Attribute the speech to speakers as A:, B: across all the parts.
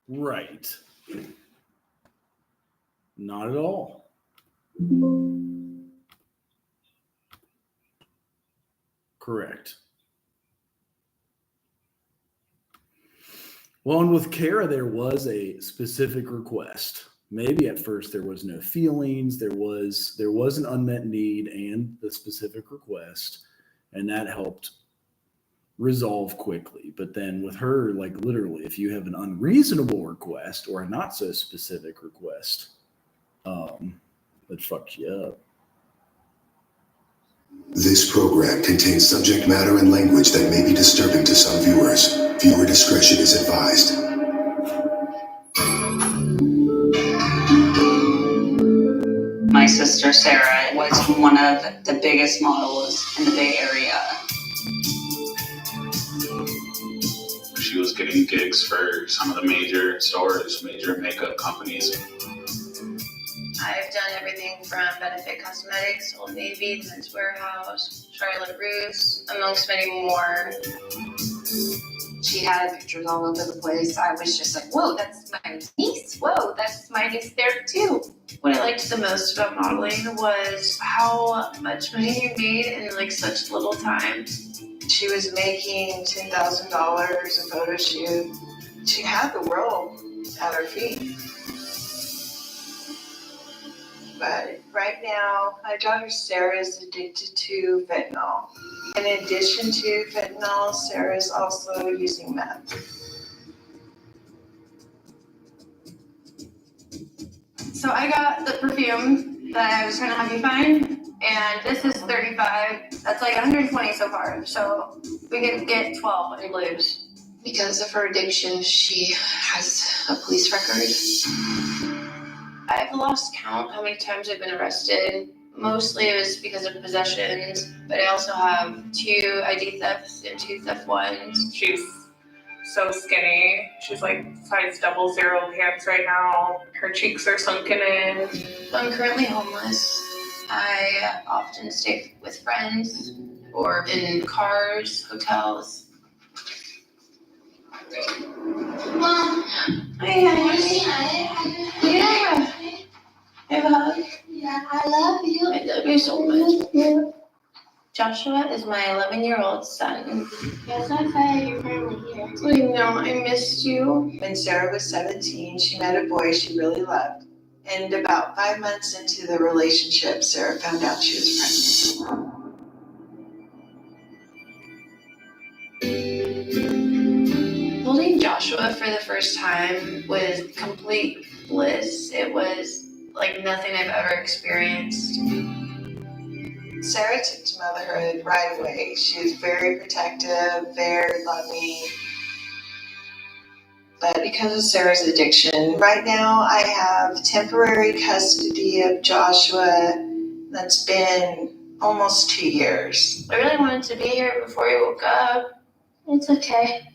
A: Right. Not at all. Correct. Well, and with Kara, there was a specific request. Maybe at first there was no feelings. There was an unmet need and the specific request, and that helped resolve quickly. But then with her, like literally, if you have an unreasonable request or a not so specific request, that fucks you up.
B: This program contains subject matter and language that may be disturbing to some viewers. Viewer discretion is advised.
C: My sister Sarah was one of the biggest models in the Bay Area.
D: She was getting gigs for some of the major stores, major makeup companies.
E: I've done everything from Benefit Cosmetics, Old Navy, The Men's Warehouse, Charlotte Russe, amongst many more.
F: She had pictures all over the place. I was just like, whoa, that's my niece. Whoa, that's my niece there too.
E: What I liked the most about modeling was how much money you made in like such little time.
G: She was making $10,000 a photo shoot. She had the world at her feet. But right now, my daughter Sarah is addicted to fentanyl. In addition to fentanyl, Sarah is also using meth.
E: So I got the perfume that I was trying to have you find, and this is 35. That's like 120 so far. So we can get 12 in blues.
F: Because of her addiction, she has a police record.
E: I've lost count how many times I've been arrested. Mostly it was because of possessions, but I also have 2 ID thefts and 2 theft ones.
H: She's so skinny. She's like size 00 pants right now. Her cheeks are sunken in.
E: I'm currently homeless. I often stay with friends or in cars, hotels.
I: Mom,
E: Hi. Yeah. Have a hug.
I: Yeah, I love you.
E: I love you so much. Joshua is my 11-year-old son.
I: Yes, I said you're finally here.
E: I know, I missed you.
G: When Sarah was 17, she met a boy she really loved. And about 5 months into the relationship, Sarah found out she was pregnant.
E: Holding Joshua for the first time was complete bliss. It was like nothing I've ever experienced.
G: Sarah took to motherhood right away. She was very protective, very loving. But because of Sarah's addiction, right now I have temporary custody of Joshua. That's been almost 2 years.
E: I really wanted to be here before he woke up.
I: It's okay.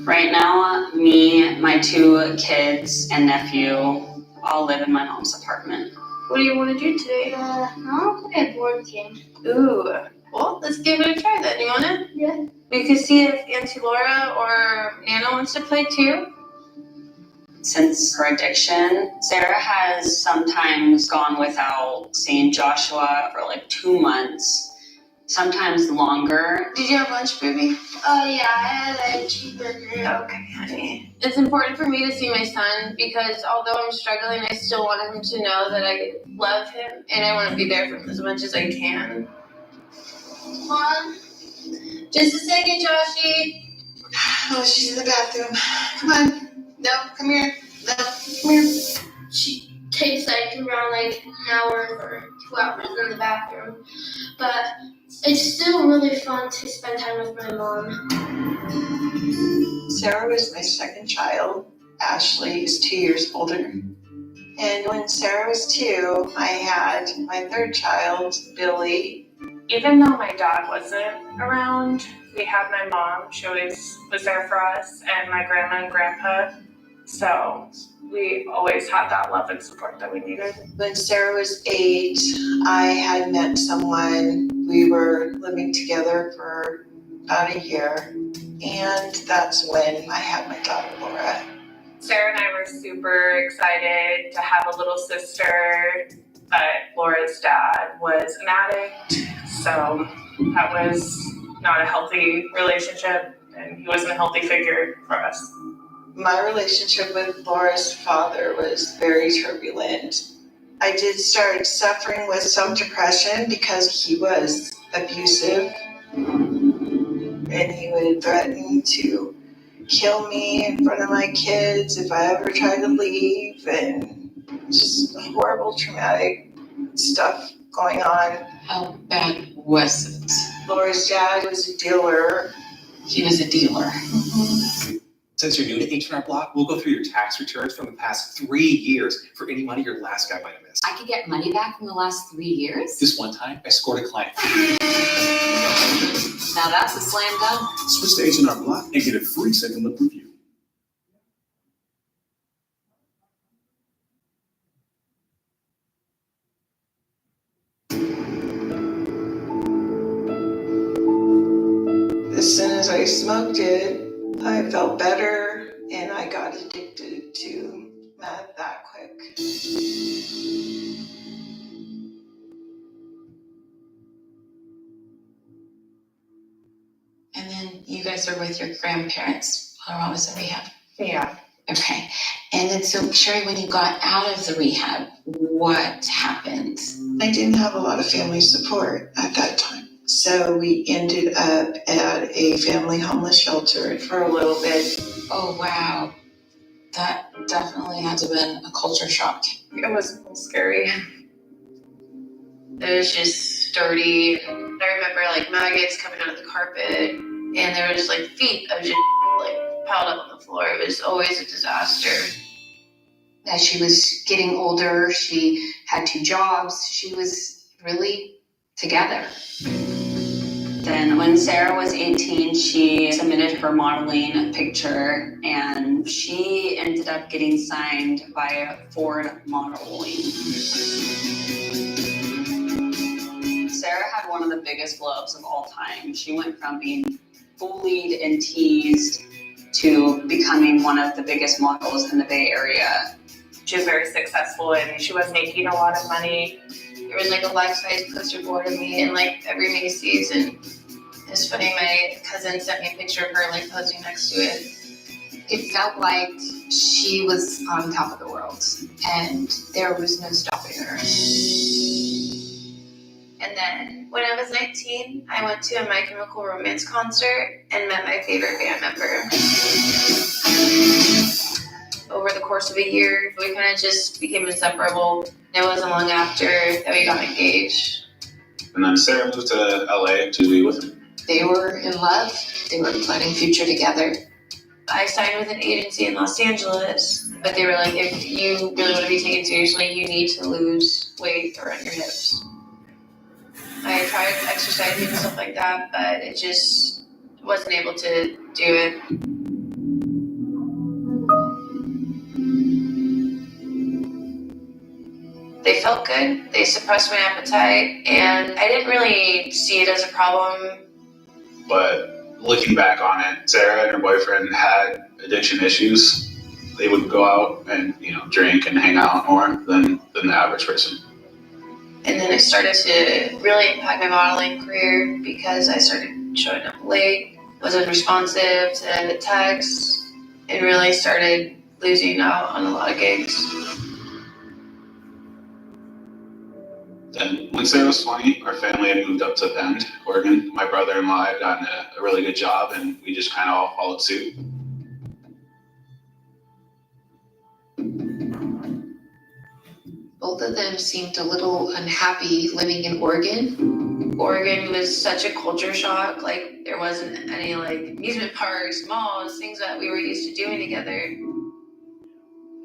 C: Right now, me, my 2 kids, and nephew all live in my mom's apartment.
E: What do you want to do today?
I: I want to play a board game.
E: Ooh, well, let's give it a try then. You want to?
I: Yeah.
E: We could see if Auntie Laura or Nana wants to play too.
C: Since her addiction, Sarah has sometimes gone without seeing Joshua for like 2 months, sometimes longer.
E: Did you have lunch, baby?
I: Oh yeah, I had a cheeseburger.
E: Okay, honey. It's important for me to see my son because although I'm struggling, I still want him to know that I love him and I want to be there for him as much as I can.
I: Mom,
E: Just a second, Joshy.
G: Oh, she's in the bathroom. Come on. No, come here. No, come here.
I: she takes like around like an hour or 2 hours in the bathroom, but it's still really fun to spend time with my mom.
G: Sarah was my second child. Ashley is 2 years older. And when Sarah was 2, I had my third child, Billy.
H: Even though my dad wasn't around, we had my mom. She always was there for us, and my grandma and grandpa. So we always had that love and support that we needed.
G: When Sarah was 8, I had met someone. We were living together for about a year. And that's when I had my daughter, Laura.
H: Sarah and I were super excited to have a little sister, but Laura's dad was an addict, so that was not a healthy relationship, and he wasn't a healthy figure for us.
G: My relationship with Laura's father was very turbulent. I did start suffering with some depression because he was abusive, and he would threaten to kill me in front of my kids if I ever tried to leave, and just horrible traumatic stuff going on.
J: How bad was it?
G: Laura's dad was a dealer.
J: He was a dealer.
K: Since you're new to H&R Block, we'll go through your tax returns from the past 3 years for any money your last guy might have missed.
J: I could get money back from the last 3 years?
K: This one time, I scored a client.
J: Now that's a slam dunk.
K: Switch to H&R Block and get a free second look review.
G: As soon as I smoked it, I felt better, and I got addicted to meth that quick.
J: And then you guys are with your grandparents while I was in rehab.
H: Yeah.
J: Okay. And then so Sherry, when you got out of the rehab, what happened?
G: I didn't have a lot of family support at that time. So we ended up at a family homeless shelter for a little bit.
J: Oh, wow. That definitely had to have been a culture shock.
H: It was a little scary.
F: It was just dirty. I remember like maggots coming out of the carpet, and there was like feet of just like piled up on the floor. It was always a disaster.
L: As she was getting older, she had 2 jobs. She was really together.
C: Then when Sarah was 18, she submitted her modeling picture, and she ended up getting signed by Ford Modeling. Sarah had one of the biggest glow-ups of all time. She went from being bullied and teased to becoming one of the biggest models in the Bay Area.
H: She was very successful, and she was making a lot of money.
F: There was like a life-size poster board of me in like every Macy's, and it's funny, my cousin sent me a picture of her like posing next to it.
L: It felt like she was on top of the world, and there was no stopping her.
F: And then when I was 19, I went to a My Chemical Romance concert and met my favorite band member. Over the course of a year, we kind of just became inseparable. It wasn't long after that we got engaged.
D: And then Sarah moved to LA to be with him.
L: They were in love. They were planning future together.
F: I signed with an agency in Los Angeles, but they were like, if you really want to be taken seriously, you need to lose weight around your hips. I tried exercising and stuff like that, but it just wasn't able to do it. They felt good, they suppressed my appetite, and I didn't really see it as a problem.
D: But looking back on it, Sarah and her boyfriend had addiction issues. They would go out and, drink and hang out more than the average person.
F: And then it started to really impact my modeling career because I started showing up late, wasn't responsive to texts, and really started losing out on a lot of gigs.
D: And when Sarah was 20, our family had moved up to Bend, Oregon. My brother-in-law had gotten a really good job, and we just kind of all followed suit.
L: Both of them seemed a little unhappy living in Oregon.
F: Oregon was such a culture shock. Like, there wasn't any amusement parks, malls, things that we were used to doing together.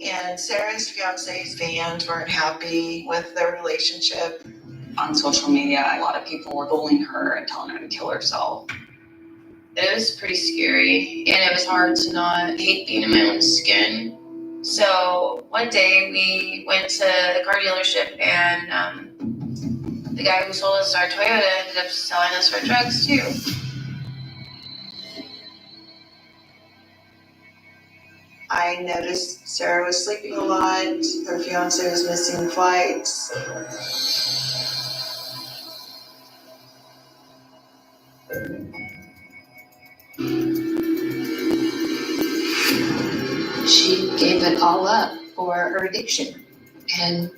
G: And Sarah's fiance's fans weren't happy with their relationship.
C: On social media, a lot of people were bullying her and telling her to kill herself.
F: It was pretty scary, and it was hard to not hate being in my own skin. So one day we went to the car dealership, and the guy who sold us our Toyota ended up selling us our drugs too.
G: I noticed Sarah was sleeping a lot. Her fiance was missing flights.
J: She gave it all up for her addiction and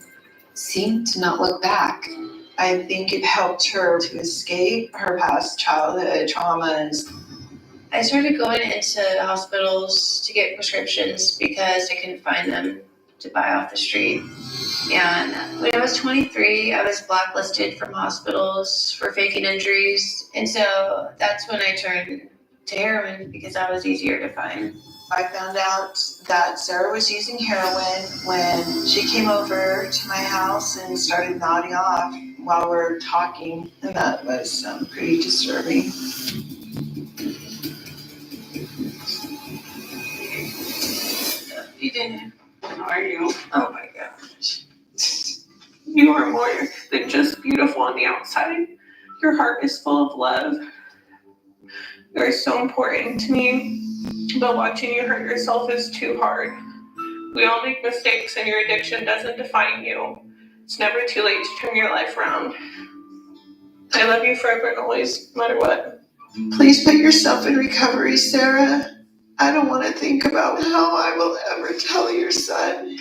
J: seemed to not look back.
G: I think it helped her to escape her past childhood traumas.
F: I started going into hospitals to get prescriptions because I couldn't find them to buy off the street. And when I was 23, I was blacklisted from hospitals for faking injuries. And so that's when I turned to heroin because that was easier to find.
G: I found out that Sarah was using heroin when she came over to my house and started nodding off while we're talking, and that was pretty disturbing.
H: Eden, how are you? Oh my gosh. You are more than just beautiful on the outside. Your heart is full of love. You are so important to me, but watching you hurt yourself is too hard. We all make mistakes, and your addiction doesn't define you. It's never too late to turn your life around. I love you forever and always, no matter what.
G: Please put yourself in recovery, Sarah. I don't want to think about how I will ever tell your son.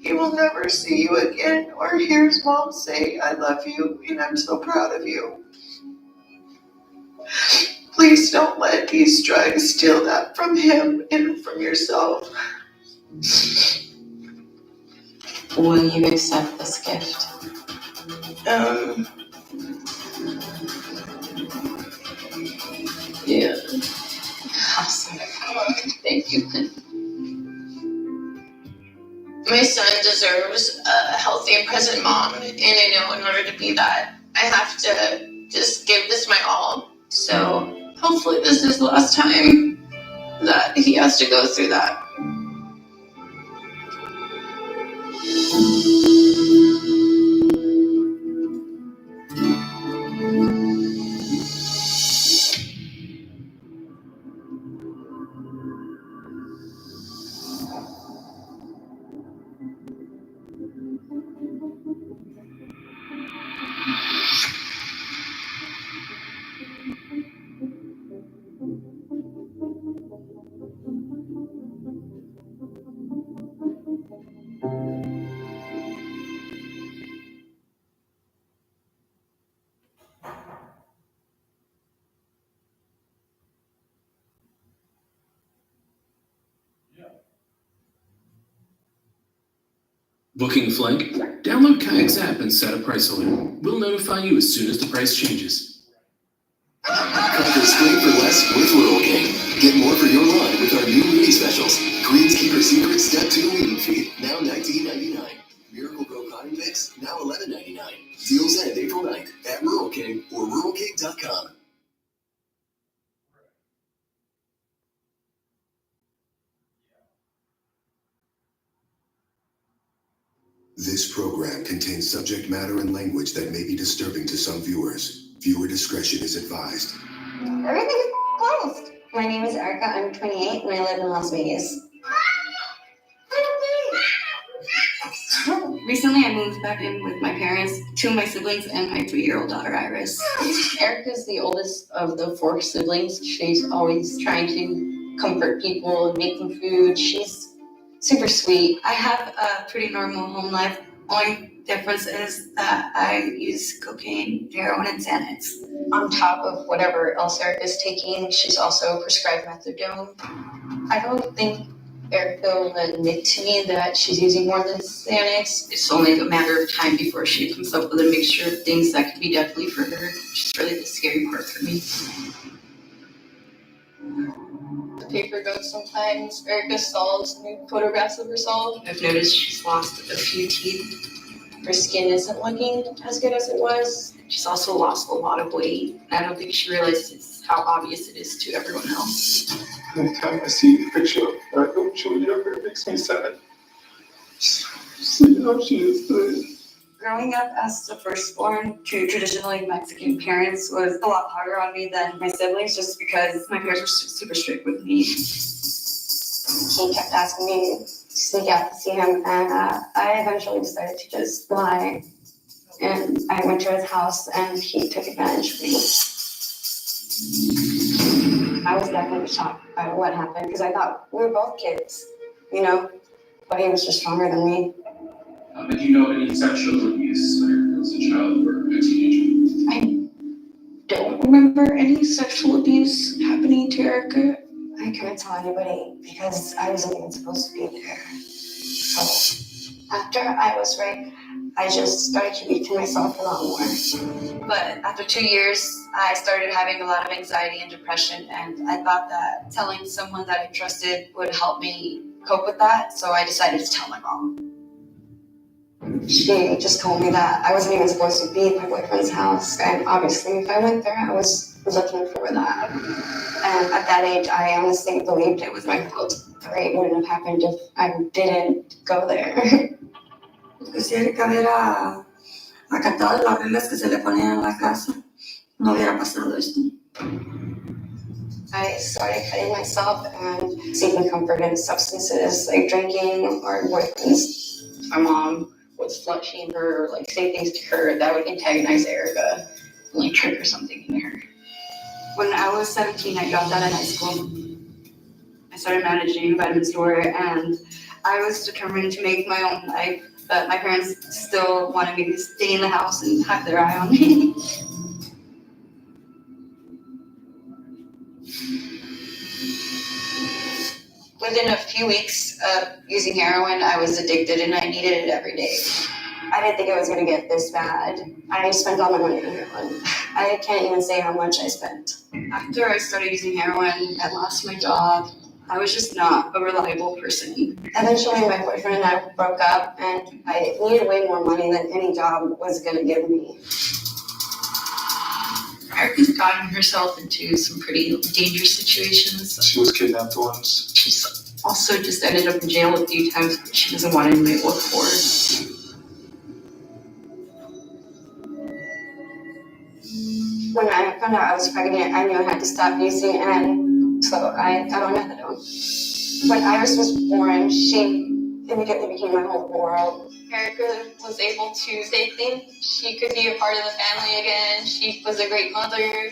G: He will never see you again or hear his mom say, I love you and I'm so proud of you. Please don't let these drugs steal that from him and from yourself.
J: Will you accept this gift?
F: Yeah.
J: Awesome. Thank you.
F: My son deserves a healthy and present mom, and I know in order to be that, I have to just give this my all. So hopefully this is the last time that he has to go through that.
M: Booking a flight? Download Kayak's app and set a price alert. We'll notify you as soon as the price changes.
B: Conquer spring for less with Rural King. Get more for your lawn with our new weeding specials. Greenskeeper Secret Step 2 Weeding Feed, now $19.99. Miracle Grow Cotton Mix, now $11.99. Deals end April 9th at Rural King or ruralking.com. This program contains subject matter and language that may be disturbing to some viewers. Viewer discretion is advised.
N: Everything is closed. My name is Erica. I'm 28 and I live in Las Vegas. Recently, I moved back in with my parents, 2 of my siblings, and my 3-year-old daughter, Iris. Erica's the oldest of the 4 siblings. She's always trying to comfort people and make them food. She's super sweet. I have a pretty normal home life. Only difference is that I use cocaine, heroin, and Xanax. On top of whatever else Erica's taking, she's also prescribed methadone. I don't think Erica will admit to me that she's using more than Xanax. It's only a matter of time before she comes up with a mixture of things that could be deadly for her. Which is really the scary part for me. The paper goes sometimes. Erica stalls new photographs of herself. I've noticed she's lost a few teeth. Her skin isn't looking as good as it was. She's also lost a lot of weight. I don't think she realizes how obvious it is to everyone else.
O: Anytime I see a picture of her, don't show younger, it makes me sad. See how she is today.
N: Growing up as the firstborn to traditionally Mexican parents was a lot harder on me than my siblings just because my parents were super strict with me.
P: He kept asking me to sneak out to see him, and I eventually decided to just lie. And I went to his house, and he took advantage of me. I was definitely shocked by what happened because I thought we were both kids, you know, but he was just stronger than me.
M: Did you know any sexual abuse when you were a child or a teenager?
P: I don't remember any sexual abuse happening to Erica. I couldn't tell anybody because I wasn't even supposed to be there. So after I was raped, I just started keeping to myself a lot more. But after 2 years, I started having a lot of anxiety and depression, and I thought that telling someone that I trusted would help me cope with that, so I decided to tell my mom. She just told me that I wasn't even supposed to be at my boyfriend's house, and obviously if I went there, I was looking for that. And at that age, I honestly believed it was my fault. The rape wouldn't have happened if I didn't go there.
Q: Si Erika hubiera acatado las reglas que se le ponían en la casa, no hubiera pasado esto.
P: I started cutting myself and seeking comfort in substances like drinking or boyfriends.
N: My mom would slut shame her or like say things to her that would antagonize Erica and like trigger something in her.
P: When I was 17, I dropped out of high school. I started managing a vitamin store, and I was determined to make my own life, but my parents still wanted me to stay in the house and have their eye on me. Within a few weeks of using heroin, I was addicted and I needed it every day. I didn't think it was going to get this bad. I spent all my money on heroin. I can't even say how much I spent. After I started using heroin, I lost my job. I was just not a reliable person. Eventually, my boyfriend and I broke up, and I needed way more money than any job was going to give me.
N: Erica's gotten herself into some pretty dangerous situations.
O: She was kidnapped once.
N: She's also just ended up in jail a few times. She doesn't want anybody to look for her.
P: When I found out I was pregnant, I knew I had to stop using, and so I got on methadone. When Iris was born, she immediately became my whole world. Erica was able to say things. She could be a part of the family again. She was a great mother.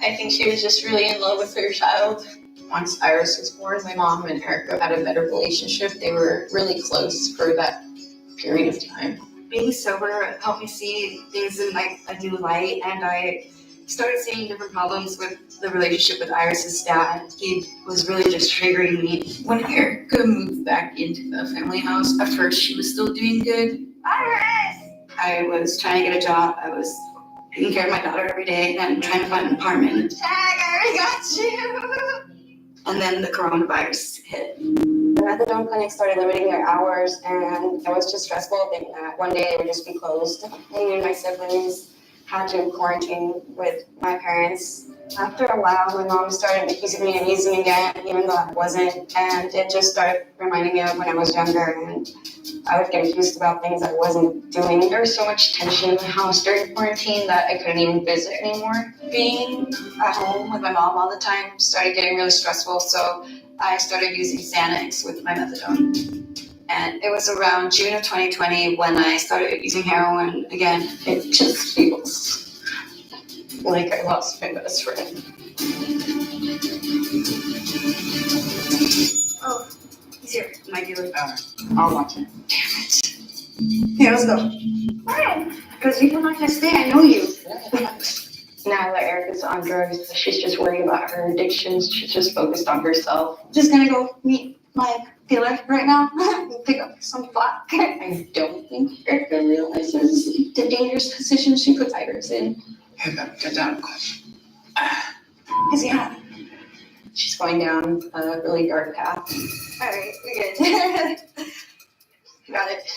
P: I think she was just really in love with her child.
N: Once Iris was born, my mom and Erica had a better relationship. They were really close for that period of time.
P: Being sober helped me see things in like a new light, and I started seeing different problems with the relationship with Iris's dad. He was really just triggering me.
N: When Erica moved back into the family house, at first she was still doing good.
P: Iris! I was trying to get a job. I was taking care of my daughter every day and trying to find an apartment. Tag, I already got you! And then the coronavirus hit. The methadone clinic started limiting their hours, and it was just stressful thinking that one day they would just be closed. Me and my siblings had to quarantine with my parents. After a while, my mom started accusing me of using again, even though I wasn't, and it just started reminding me of when I was younger, and I would get accused about things I wasn't doing.
N: There was so much tension in the house during quarantine that I couldn't even visit anymore.
P: Being at home with my mom all the time started getting really stressful, so I started using Xanax with my methadone. And it was around June of 2020 when I started using heroin again.
N: It just feels like I lost my best friend.
P: Oh, he's here, my dealer.
N: I'll watch it.
P: Damn it. Here, let's go. Why? Because you're not gonna stay, I know you.
N: Now that Erica's on drugs, she's just worried about her addictions. She's just focused on herself.
P: Just gonna go meet my dealer right now and pick up some flack.
N: I don't think Erica realizes the dangerous position she puts Iris in.
K: Hey, get down.
P: Is he hot?
N: She's going down a really dark path.
P: Alright, we're good. Got it.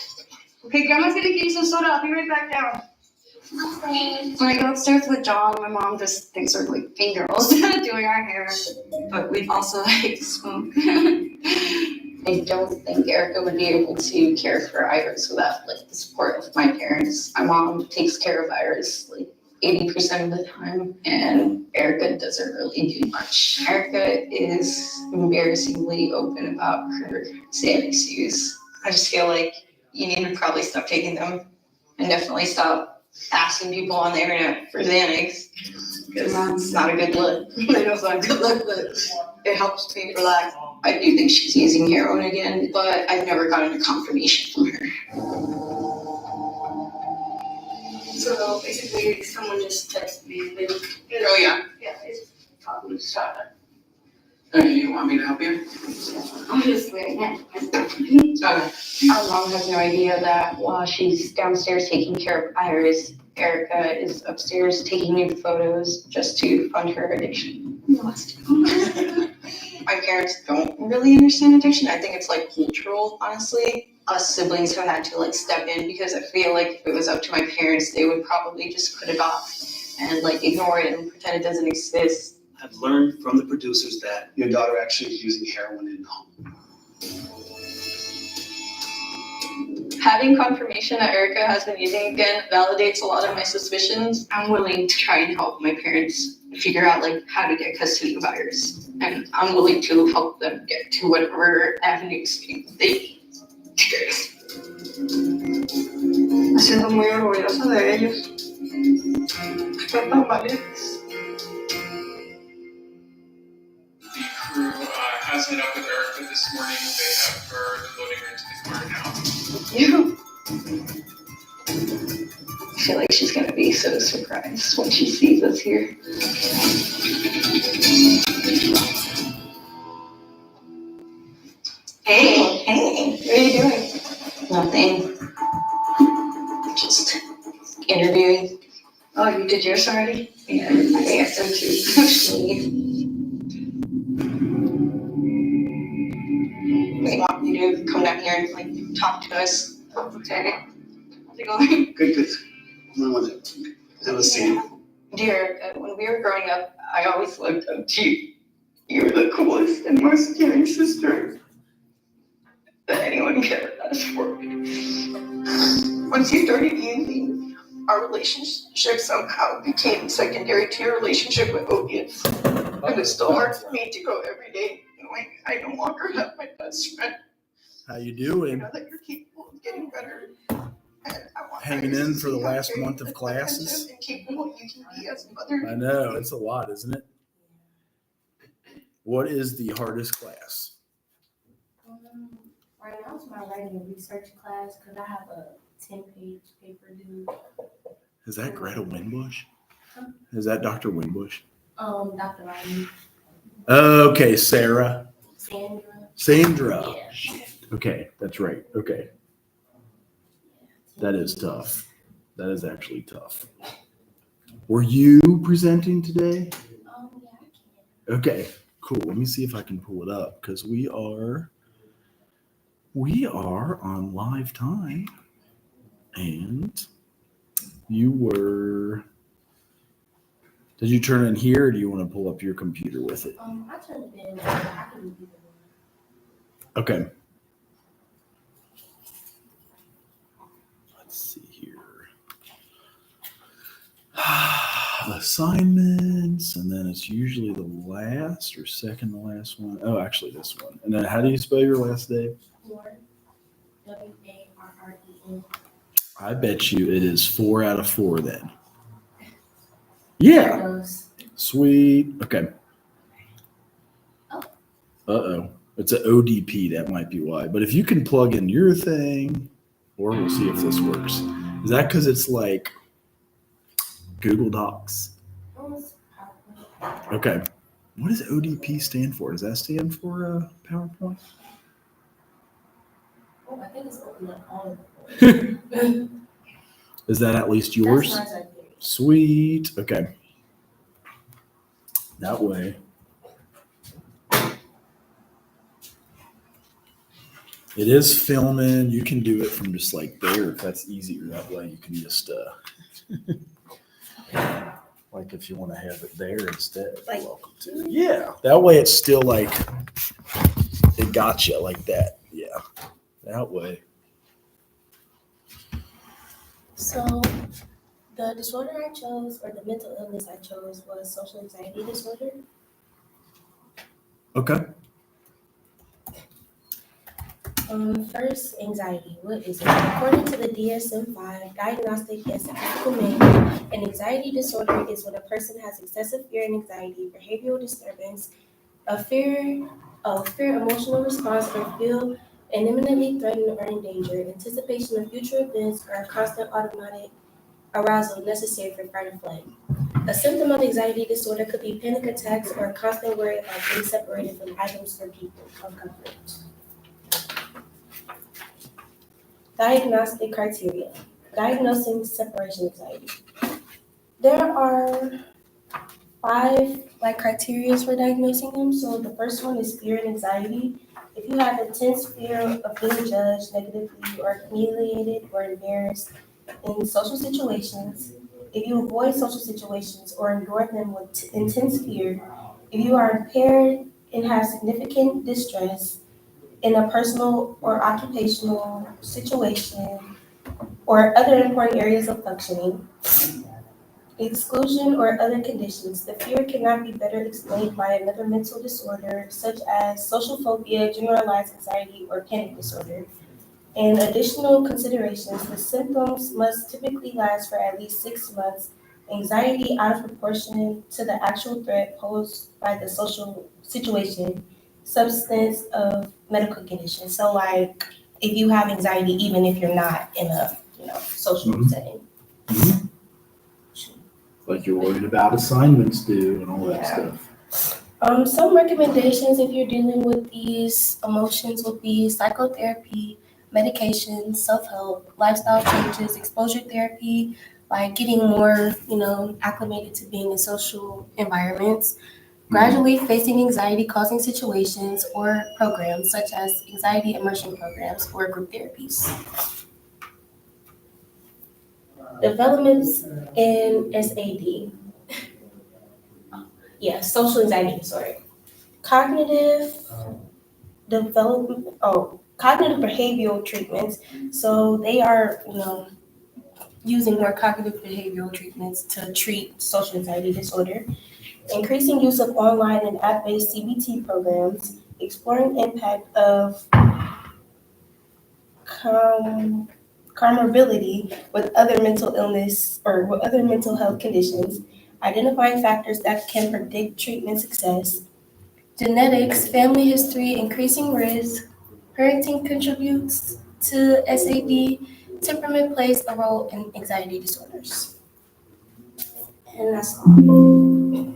P: Okay, Grandma's gonna give you some soda. I'll be right back down. When I go upstairs with John, my mom just thinks we're like fangirls doing our hair, but we also like smoke.
N: I don't think Erica would be able to care for Iris without like the support of my parents. My mom takes care of Iris like 80% of the time, and Erica doesn't really do much. Erica is embarrassingly open about her Xanax use. I just feel like you need to probably stop taking them and definitely stop asking people on the internet for Xanax because it's not a good look. I know it's not a good look, but it helps me relax. I do think she's using heroin again, but I've never gotten a confirmation from her.
P: So basically, someone just texted me.
N: Oh, yeah?
P: Yeah, it's probably shot.
M: Hey, you want me to help you?
P: I'm just waiting.
N: Okay. Our mom has no idea that while she's downstairs taking care of Iris, Erica is upstairs taking nude photos just to fund her addiction. My parents don't really understand addiction. I think it's like cultural, honestly. Us siblings have had to like step in because I feel like if it was up to my parents, they would probably just put it off and like ignore it and pretend it doesn't exist.
R: I've learned from the producers that your daughter actually is using heroin in the home.
N: Having confirmation that Erica has been using again validates a lot of my suspicions. I'm willing to try and help my parents figure out like how to get custody of Iris. And I'm willing to help them get to whatever avenues they need to get.
Q: Me siento muy orgullosa de ellos. Están tan valientes.
M: The crew has met up with Erica this morning. They have her loading her into the car now.
N: I feel like she's gonna be so surprised when she sees us here.
P: Hey, what are you doing?
N: Nothing. Just interviewing.
P: Oh, you did yours already?
N: Yeah, I asked them to actually. We want you to come down here and like talk to us. Okay. How's it going?
R: Good. Have a seat.
N: Dear, when we were growing up, I always looked up to you. You were the coolest and most caring sister that anyone could ever ask for. Once you started using, our relationship somehow became secondary to your relationship with opiates. And it's still hard for me to go every day knowing I no longer have my best friend.
A: How you doing?
N: You know that you're capable of getting better. And I want
A: Hanging in for the last month of classes?
N: and capable you can be as a mother.
A: I know, it's a lot, isn't it? What is the hardest class?
S: Right now it's my writing and research class because I have a 10-page paper due.
A: Is that Greta Winbush? Is that Dr. Winbush?
S: Dr. Ryan.
A: Okay, Sarah.
S: Sandra.
A: Yeah. Shit. Okay, that's right. Okay. That is tough. That is actually tough. Were you presenting today?
S: Yeah, I can.
A: Okay, cool. Let me see if I can pull it up because we are on live time. And you were, did you turn in here or do you want to pull up your computer with it?
S: I turned it in. I can do it.
A: Okay. Let's see here. Assignments, and then it's usually the last or second to last one. Oh, actually this one. And then how do you spell your last name?
S: Warren.
A: I bet you it is 4 out of 4 then. Yeah. Sweet. Okay. Uh-oh. It's an ODP. That might be why. But if you can plug in your thing, or we'll see if this works. Is that because it's like Google Docs? Okay. What does ODP stand for? Does that stand for PowerPoint?
S: Oh, I think it's open up all
A: Is that at least yours?
S: That's mine, I think.
A: Sweet. Okay. That way. It is filming. You can do it from just like there if that's easier. That way you can just like if you want to have it there instead. You're welcome to. Yeah. That way it's still like it got you like that. Yeah. That way.
S: So The disorder I chose, or the mental illness I chose, was social anxiety disorder.
A: Okay.
S: First, anxiety. What is it? According to the DSM-5 diagnostic and statistical manual, an anxiety disorder is when a person has excessive fear and anxiety, behavioral disturbance, a fear emotional response, or feel imminently threatened or in danger, anticipation of future events, or constant automatic arousal necessary for fight or flight. A symptom of anxiety disorder could be panic attacks or a constant worry about being separated from items or people of comfort. Diagnostic criteria. Diagnosing separation anxiety. There are 5 criteria for diagnosing them. So the first one is fear and anxiety. If you have intense fear of being judged negatively or humiliated or embarrassed in social situations, if you avoid social situations or endure them with intense fear, if you are impaired and have significant distress in a personal or occupational situation or other important areas of functioning, exclusion or other conditions, the fear cannot be better explained by another mental disorder such as social phobia, generalized anxiety, or panic disorder. And additional considerations, the symptoms must typically last for at least 6 months. Anxiety out of proportion to the actual threat posed by the social situation, substance of medical condition. So if you have anxiety, even if you're not in a social setting.
A: Like you're worried about assignments due and all that stuff.
S: Some recommendations if you're dealing with these emotions would be psychotherapy, medication, self-help, lifestyle changes, exposure therapy, like getting more, acclimated to being in social environments, gradually facing anxiety-causing situations or programs such as anxiety immersion programs or group therapies. Developments in SAD. Social anxiety disorder. Cognitive behavioral treatments. So they are, using more cognitive behavioral treatments to treat social anxiety disorder. Increasing use of online and app-based CBT programs, exploring impact of comorbidity with other mental illness or with other mental health conditions, identifying factors that can predict treatment success, genetics, family history, increasing risk, parenting contributes to SAD, temperament plays a role in anxiety disorders. And that's all.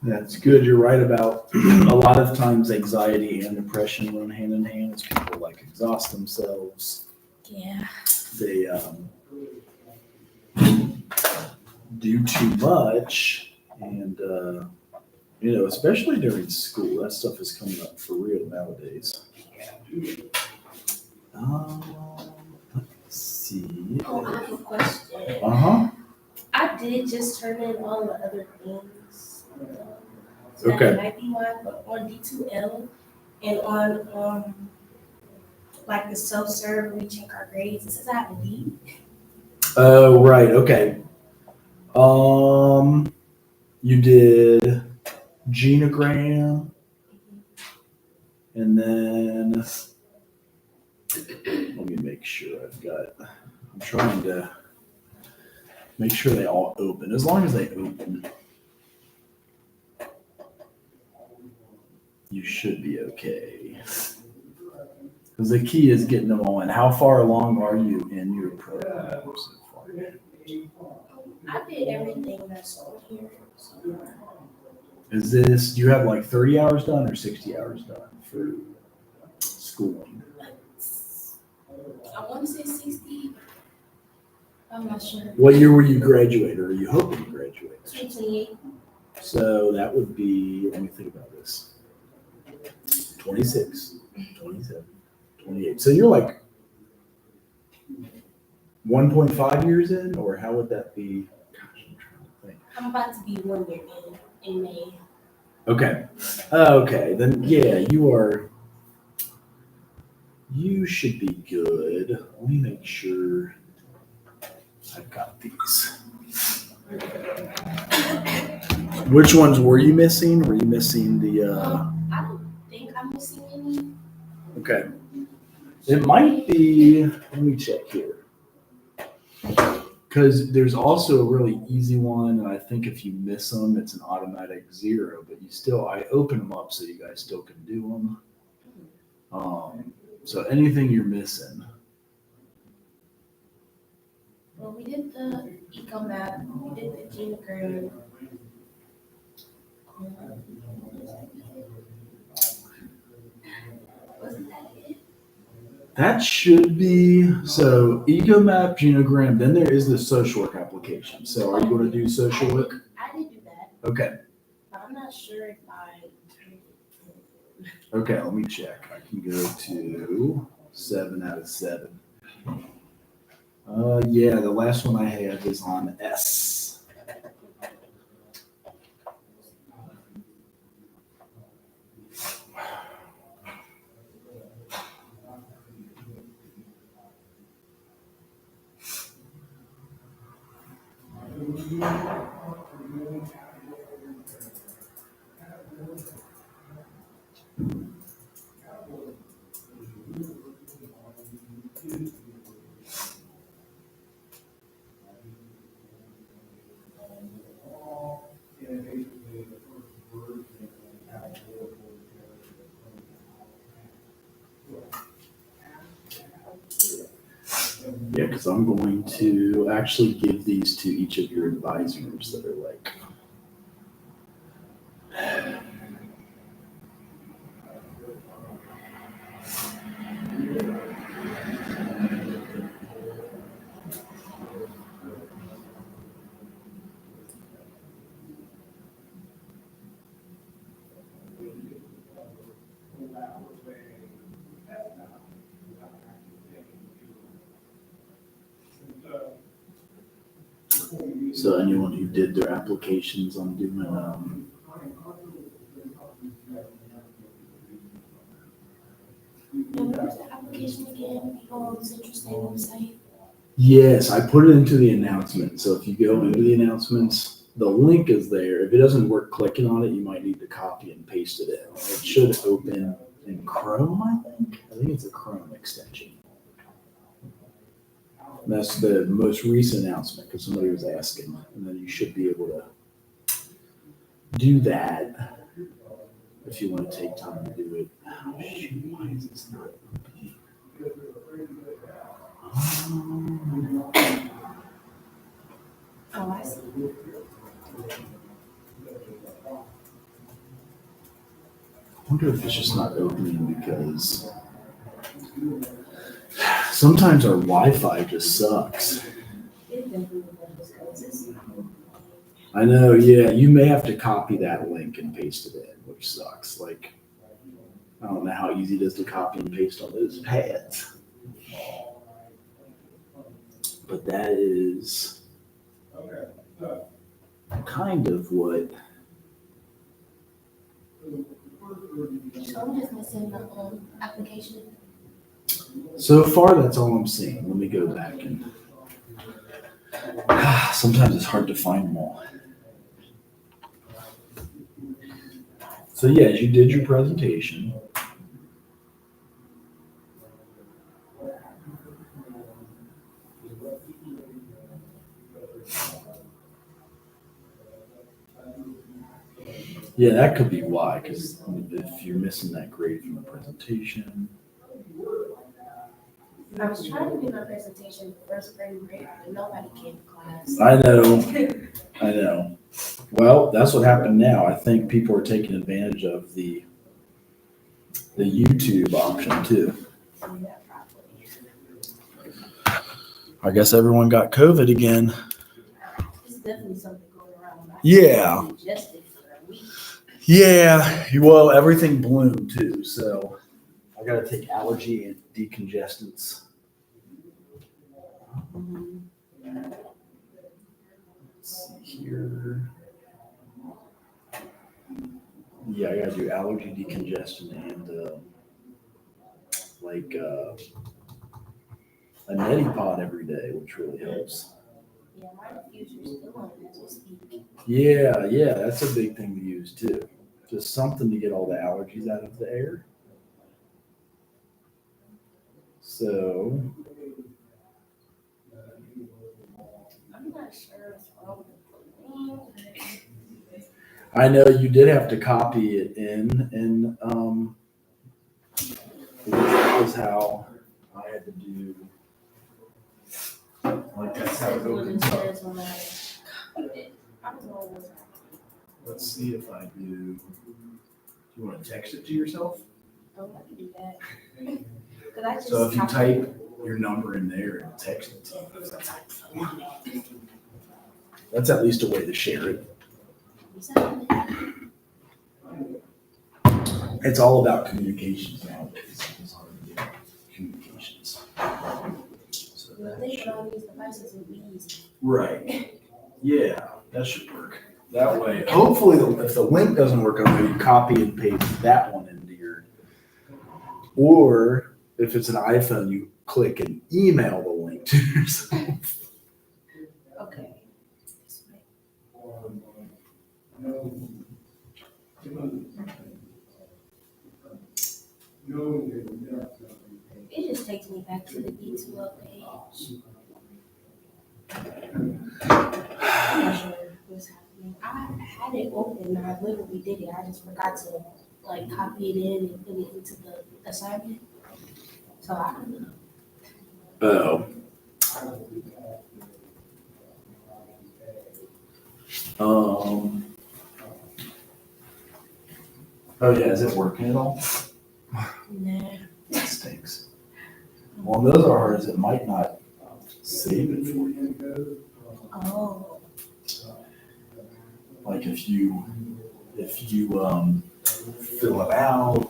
A: That's good. You're right about a lot of times anxiety and depression run hand in hand as people exhaust themselves.
S: Yeah.
A: They do too much, and especially during school, that stuff is coming up for real nowadays. Let's see.
S: Oh, I have a question. I did just turn in all the other things. So
A: Okay.
S: that might be why, but on D2L and on the self-serve reaching our grades, it says I have a D.
A: Oh, right. Okay. You did genogram, and then let me make sure I'm trying to make sure they all open. As long as they open, you should be okay. Because the key is getting them all in. How far along are you in your program so far?
S: I did everything that's on here. So.
A: Do you have 30 hours done or 60 hours done for schooling?
S: I want to say 60. I'm not sure.
A: What year were you graduate, or are you hoping to graduate?
S: 2028.
A: So that would be, let me think about this, 26, 27, 28. So you're 1.5 years in, or how would that be? Gosh, I'm trying to think.
S: I'm about to be 1 year in May.
A: Okay. Okay. Then, yeah, you should be good. Let me make sure. I've got these. Which ones were you missing? Were you missing the?
S: I don't think I'm missing any.
A: Okay. It might be. Let me check here. Because there's also a really easy one, and I think if you miss them, it's an automatic 0. But you still, I open them up so you guys still can do them. So anything you're missing.
S: Well, we did the eco map. We did the genogram. Wasn't that it?
A: That should be so. Eco map, genogram. Then there is the social work application. So are you going to do social work?
S: I did do that.
A: Okay.
S: But I'm not sure if I.
A: Okay, let me check. I can go to 7 out of 7. Yeah, the last one I have is on S. Yeah, because I'm going to actually give these to each of your advisors that are like. So anyone who did their applications, I'm doing.
S: And what was the application again? People on the Central State website.
A: Yes, I put it into the announcement. So if you go into the announcements, the link is there. If it doesn't work clicking on it, you might need to copy and paste it in. It should open in Chrome, I think. I think it's a Chrome extension. That's the most recent announcement because somebody was asking, and then you should be able to do that if you want to take time to do it. Oh, shoot, why is this not opening?
S: Oh, I see.
A: I wonder if it's just not opening because sometimes our Wi-Fi just sucks. I know, yeah. You may have to copy that link and paste it in, which sucks. Like, I don't know how easy it is to copy and paste on those pads. But that is kind of what.
S: Someone has missing the application.
A: So far, that's all I'm seeing. Let me go back and. Sometimes it's hard to find them all. So yeah, you did your presentation. Yeah, that could be why, because if you're missing that grade from the presentation.
S: I was trying to do my presentation first spring break, but nobody came to class.
A: I know. Well, that's what happened now. I think people are taking advantage of the YouTube option too. I guess everyone got COVID again.
S: It's definitely something going around.
A: Yeah. Yeah. Well, everything bloomed too, so I got to take allergy and decongestants. Let's see here. Yeah, I got to do allergy decongestant and a neti pod every day, which really helps.
S: Yeah, my diffuser's still on as we speak.
A: Yeah, that's a big thing to use too. Just something to get all the allergies out of the air. So,
S: I'm not sure what's wrong with the link.
A: I know you did have to copy it in, and that was how I had to do. Like that's how it opens up. Let's see if I do. Do you want to text it to yourself?
S: Oh, I can do that. 'Cause I just
A: So if you
S: copied
A: type your number in there and text it to you, that's at least a way to share it. It's all about communications nowadays. It's hard to get communications. So
S: I think with all these devices would be easy.
A: right. Yeah, that should work. That way, hopefully, if the link doesn't work, okay, you copy and paste that one into your. Or if it's an iPhone, you click and email the link to yourself.
S: Okay. It just takes me back to the D2L page. I'm not sure what's happening. I had it open and I literally did it. I just forgot to like copy it in and put it into the assignment. So I don't know.
A: Oh. Oh yeah, is it working at all?
S: Nah.
A: That stinks. Well, those are hard as it might not save it for you.
S: Oh.
A: Like if you fill it out,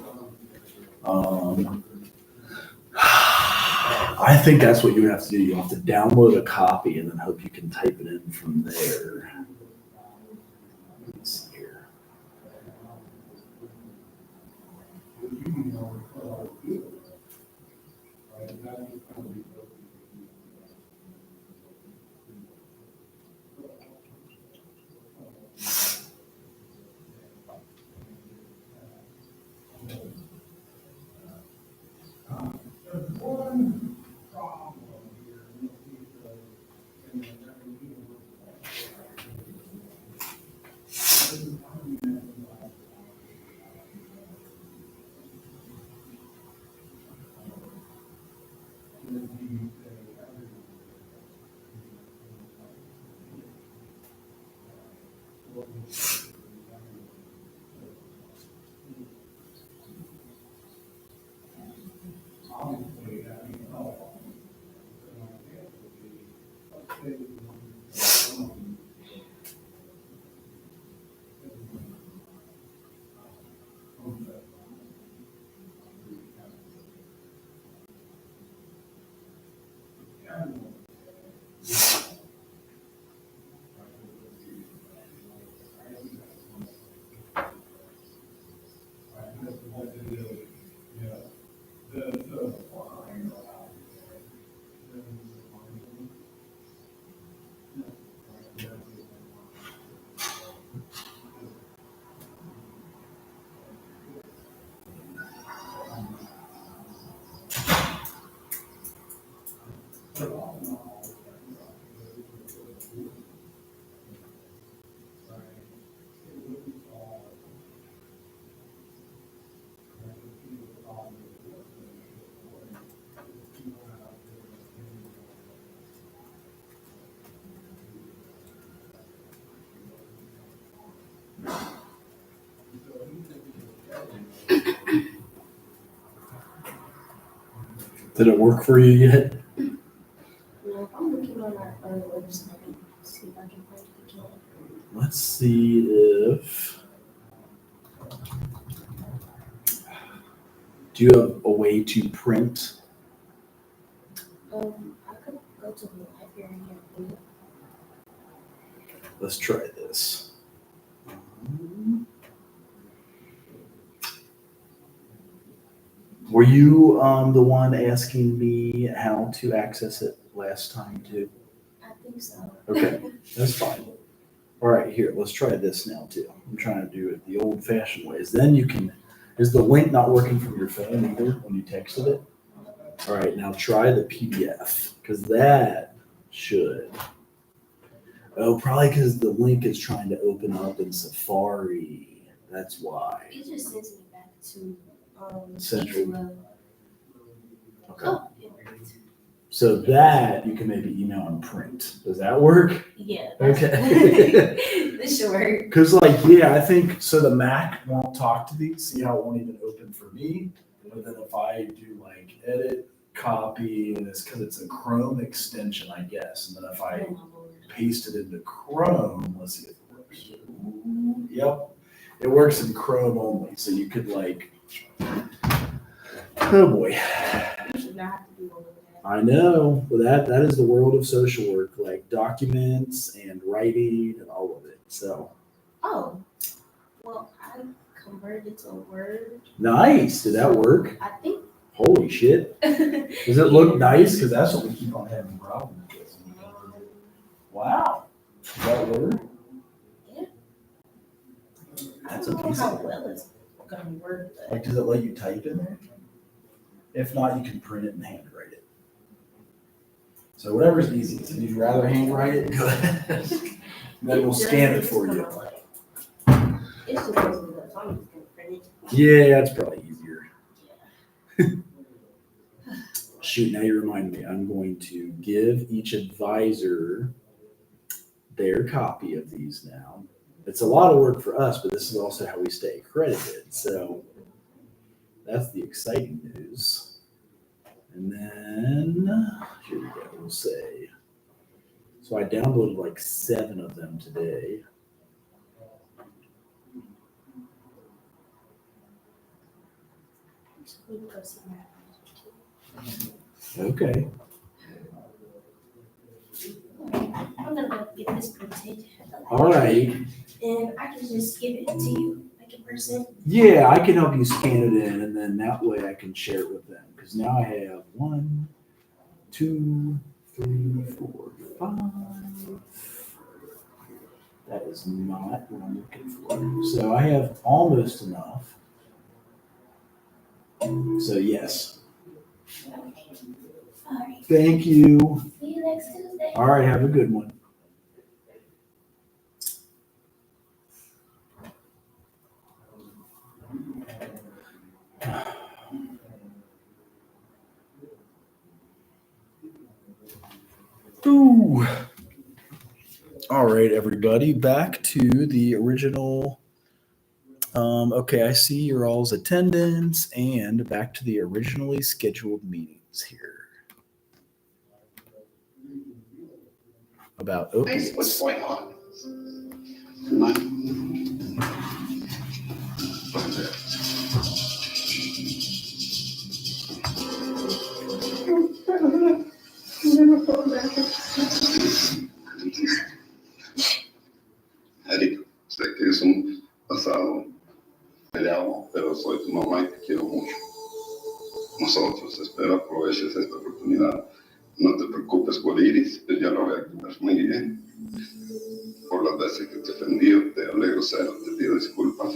A: I think that's what you have to do. You have to download a copy and then hope you can type it in from there. Let's see here. Did it work for you yet?
S: No, I'm looking on our website. See if I can find it again.
A: Let's see if. Do you have a way to print?
S: I could go to the library and
A: Let's try this. Were you the one asking me how to access it last time too?
S: I think so.
A: Okay, that's fine. All right, here, let's try this now too. I'm trying to do it the old fashioned ways. Then you can, is the link not working from your phone either when you texted it? All right, now try the PDF because that should. Oh, probably because the link is trying to open up in Safari. That's why.
S: It just sends me back to
A: Central. Okay.
S: Oh, it worked.
A: So that you can maybe email and print. Does that work?
S: Yeah.
A: Okay.
S: This should work.
A: Because I think, so the Mac won't talk to these. See how it won't even open for me? But then if I do like edit, copy, and it's because it's a Chrome extension, I guess. And then if I paste it into Chrome, let's see if it works. Yep. It works in Chrome only. So you could oh boy.
S: You should not have to do all of that.
A: I know. Well, that is the world of social work, like documents and writing and all of it. So.
S: Oh, well, I converted it to Word.
A: Nice. Did that work?
S: I think.
A: Holy shit. Does it look nice? Because that's what we keep on having problems with. Wow. Does that work?
S: Yeah.
A: That's
S: I don't know
A: amazing.
S: how well it's going to work. But
A: Like, does it let you type in there? If not, you can print it and handwrite it. So whatever's easiest. If you'd rather handwrite it, go ahead. Then we'll scan it for you.
S: it's supposed to be that, so I'm just going to print it.
A: Yeah, that's probably easier. Shoot, now you remind me. I'm going to give each advisor their copy of these now. It's a lot of work for us, but this is also how we stay accredited. So that's the exciting news. And then here we go. We'll say. So I downloaded like 7 of them today. Okay.
S: I'm going to get this printed.
A: All right.
S: And I can just give it to you, like in person.
A: Yeah, I can help you scan it in, and then that way I can share it with them. Because now I have 1, 2, 3, 4, 5. That is not what I'm looking for. So I have almost enough. So yes.
S: All right.
A: Thank you.
S: See you next Tuesday.
A: All right, have a good one. Ooh. All right, everybody, back to the original. Okay, I see your all's attendance and back to the originally scheduled meetings here. About opiates.
R: What's going on?
O: Eric, sé que es un pasado peleado, pero soy tu mamá y te quiero mucho. Nosotros, espero aproveches esta oportunidad. No te preocupes por Iris, ella lo va a cuidar muy bien. Por las veces que te he ofendido, te hablé grosero, te pido disculpas.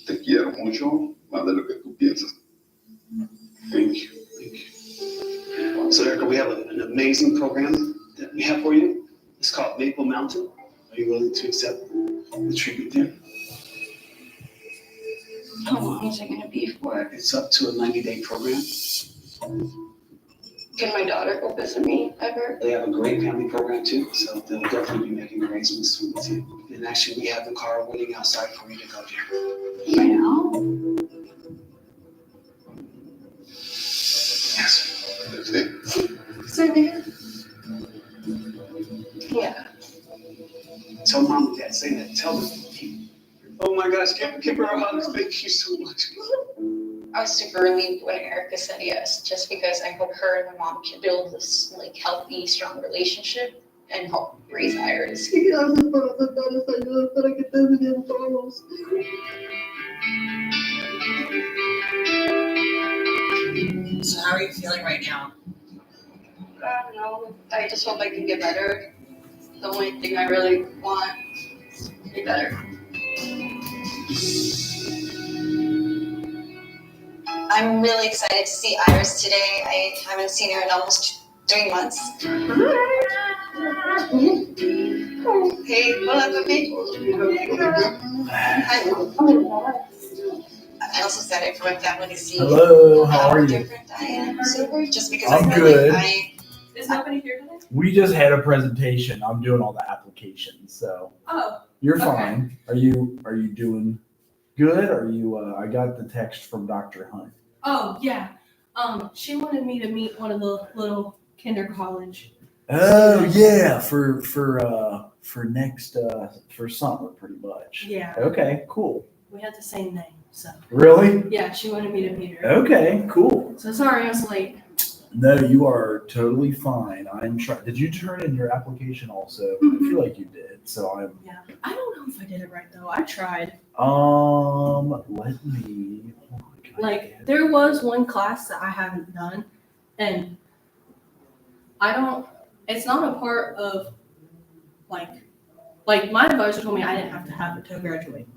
O: Te quiero mucho, más de lo que tú piensas.
R: Thank you. Thank you. So, Erica, we have an amazing program that we have for you. It's called Maple Mountain. Are you willing to accept the treatment there?
P: How long is it going to be for?
R: It's up to a 90-day program.
P: Can my daughter go visit me ever?
R: They have a great family program too, so they'll definitely be making arrangements with you. And actually, we have the car waiting outside for you to go there.
P: Right now?
R: Yes.
O: Sí.
P: Yeah.
R: Tell mom and dad, say that. Tell them. Oh my gosh, give her a hug. Thank you so much.
F: I was super relieved when Erica said yes, just because I hope her and my mom can build this like healthy, strong relationship and help raise Iris.
T: So how are you feeling right now?
P: I don't know. I just hope I can get better. The only thing I really want is to get better.
T: I'm really excited to see Iris today. I haven't seen her in almost 3 months.
G: Hey, pull up a bit.
T: I'm also excited for my family to see
A: Hello, how are you?
T: different I am. So just because
A: I'm
T: I feel
A: good.
T: like
S: Is nobody here today?
A: We just had a presentation. I'm doing all the applications, so
S: Oh.
A: you're
S: Okay.
A: fine. Are you doing good? Are you? I got the text from Dr. Hunt.
S: Oh yeah. She wanted me to meet one of the little kinder college.
A: Oh yeah, for next for summer, pretty much.
S: Yeah.
A: Okay, cool.
S: We had the same name, so.
A: Really?
S: Yeah, she wanted me to meet her.
A: Okay, cool.
S: So sorry I was late.
A: No, you are totally fine. I'm trying. Did you turn in your application also? I feel like you did. So I'm.
S: Yeah. I don't know if I did it right though. I tried.
A: Let me.
S: Like there was one class that I haven't done, and it's not a part of like my advisor told me I didn't have to have it to graduate.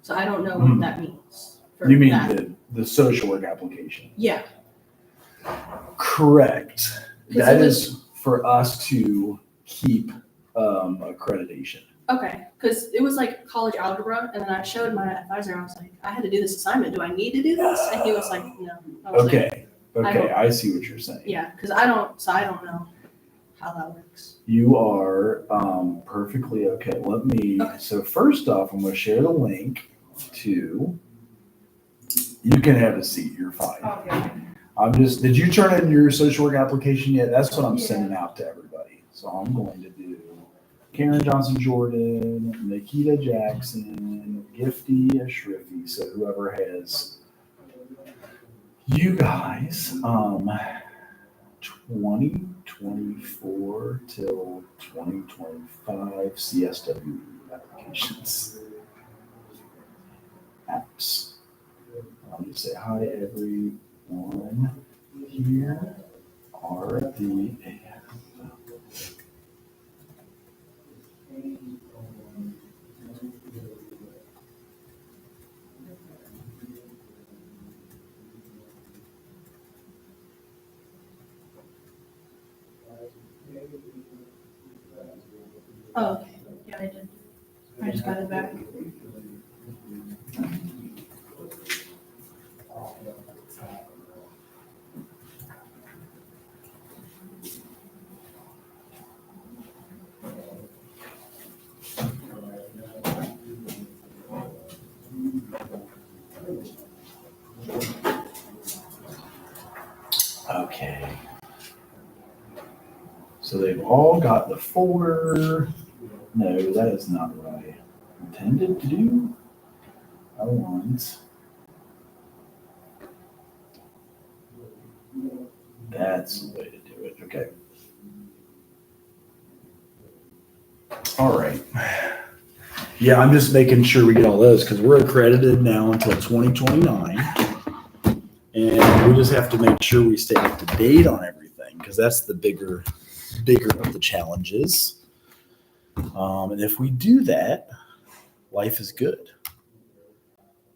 S: So I don't know what that means.
A: You mean
S: that.
A: the social work application?
S: Yeah.
A: Correct.
S: 'Cause
A: That
S: it
A: is for us to keep accreditation.
S: Okay, because it was like college algebra, and then I showed my advisor. I was like, I had to do this assignment. Do I need to do this? And he was like, no. I was
A: Okay.
S: like,
A: Okay. I see what you're saying.
S: Yeah, because I don't know how that works.
A: You are perfectly okay. Let me. So first off, I'm going to share the link to. You can have a seat. You're fine.
S: Okay.
A: Did you turn in your social work application yet? That's what I'm sending out to everybody. So I'm going to do Karen Johnson Jordan, Nikita Jackson, Gifty Shriffy. So whoever has you guys, 2024 till 2025 CSW applications. Apps. Let me say hi everyone. Here are the
S: Oh, okay. Yeah, I did. I just got it back.
A: Okay. So they've all got the folder. No, that is not what I intended to do. I want. That's the way to do it. Okay. All right. Yeah, I'm just making sure we get all those because we're accredited now until 2029. And we just have to make sure we stay up to date on everything because that's the bigger of the challenges. And if we do that, life is good.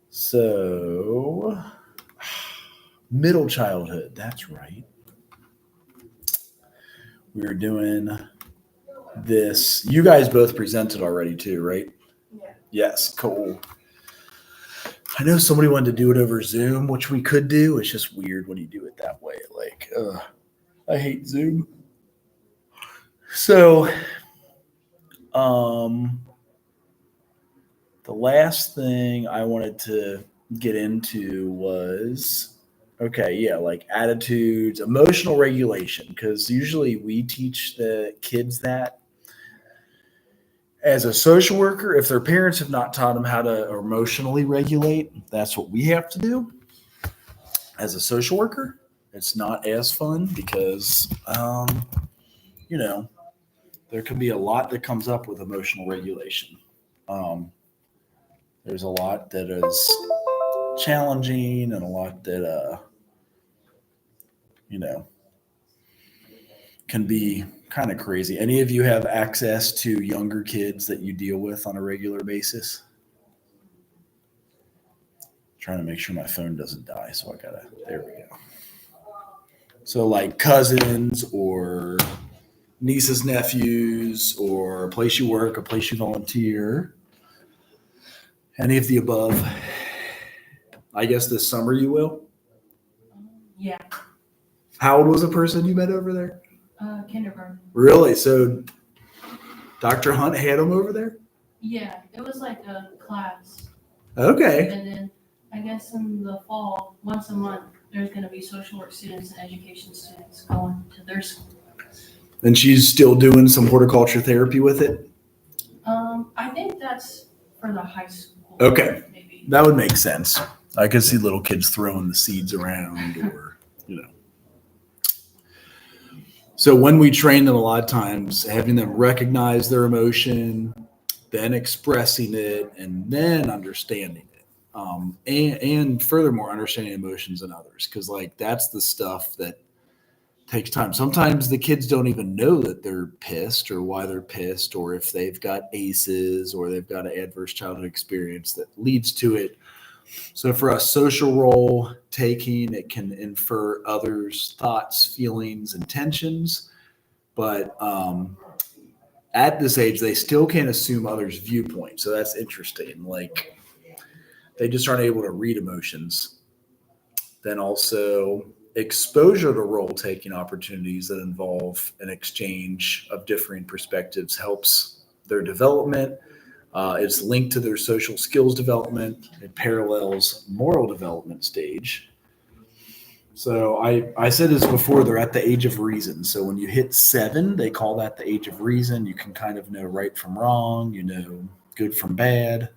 A: So, middle childhood, that's right. We were doing this. You guys both presented already too, right?
S: Yeah.
A: Yes, cool. I know somebody wanted to do it over Zoom, which we could do. It's just weird when you do it that way. Like, I hate Zoom. So, the last thing I wanted to get into was, like attitudes, emotional regulation, because usually we teach the kids that. As a social worker, if their parents have not taught them how to emotionally regulate, that's what we have to do. As a social worker, it's not as fun because, there can be a lot that comes up with emotional regulation. There's a lot that is challenging and a lot that, can be kind of crazy. Any of you have access to younger kids that you deal with on a regular basis? Trying to make sure my phone doesn't die, so there we go. So like cousins or nieces, nephews, or a place you work, a place you volunteer, any of the above. I guess this summer you will?
U: Yeah.
A: How old was the person you met over there?
U: Kindergarten.
A: Really? So Dr. Hunt had them over there?
U: Yeah, it was like a class.
A: Okay.
U: And then I guess in the fall, once a month, there's going to be social work students and education students going to their school.
A: And she's still doing some horticulture therapy with it?
U: I think that's for the high school.
A: Okay. Maybe. That would make sense. I could see little kids throwing the seeds around or, So when we train them, a lot of times having them recognize their emotion, then expressing it, and then understanding it. And furthermore, understanding emotions in others. Because that's the stuff that takes time. Sometimes the kids don't even know that they're pissed or why they're pissed, or if they've got ACEs or they've got an adverse childhood experience that leads to it. So for us, social role taking, it can infer others' thoughts, feelings, intentions. But at this age, they still can't assume others' viewpoints. So that's interesting. They just aren't able to read emotions. Then also exposure to role-taking opportunities that involve an exchange of differing perspectives helps their development. It's linked to their social skills development. It parallels moral development stage. So I said this before, they're at the age of reason. So when you hit 7, they call that the age of reason. You can kind of know right from wrong, good from bad.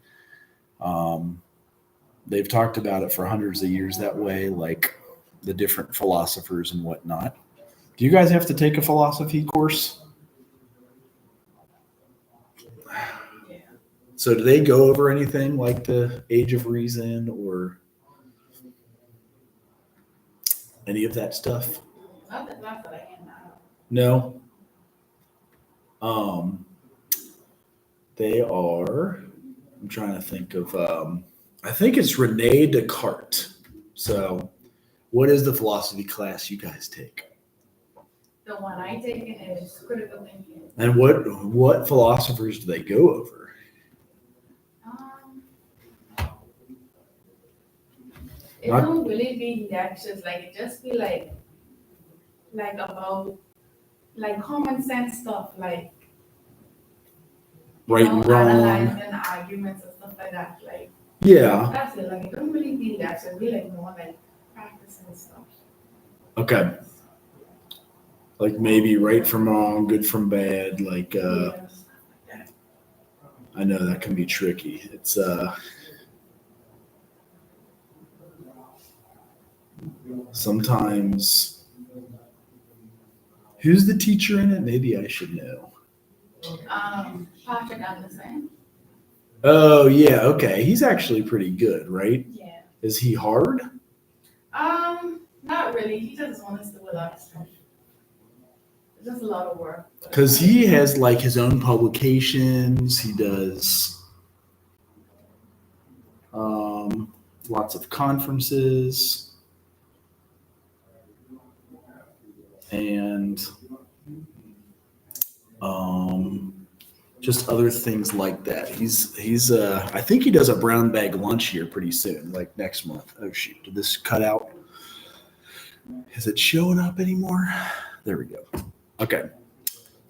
A: They've talked about it for hundreds of years that way, like the different philosophers and whatnot. Do you guys have to take a philosophy course? So do they go over anything like the age of reason or any of that stuff?
U: Not that I can know.
A: No. They are, I'm trying to think of, I think it's Rene Descartes. So what is the philosophy class you guys take?
U: The one I take is critical thinking.
A: And what philosophers do they go over?
U: It don't really be lectures, it just be about common sense stuff,
A: right and wrong,
U: analyzing arguments and stuff like that.
A: Yeah.
U: That's it. It don't really be lectures, it be more practicing stuff.
A: Okay. Maybe right from wrong, good from bad. I know that can be tricky. It's sometimes. Who's the teacher in it? Maybe I should know.
U: Patrick Anderson.
A: Oh yeah, okay. He's actually pretty good, right?
U: Yeah.
A: Is he hard?
U: Not really. He just wants us to do a lot of stuff. It's just a lot of work.
A: Because he has his own publications. He does lots of conferences. And just other things like that. He's I think he does a brown bag lunch here pretty soon, next month. Oh shoot, did this cut out? Is it showing up anymore? There we go. Okay.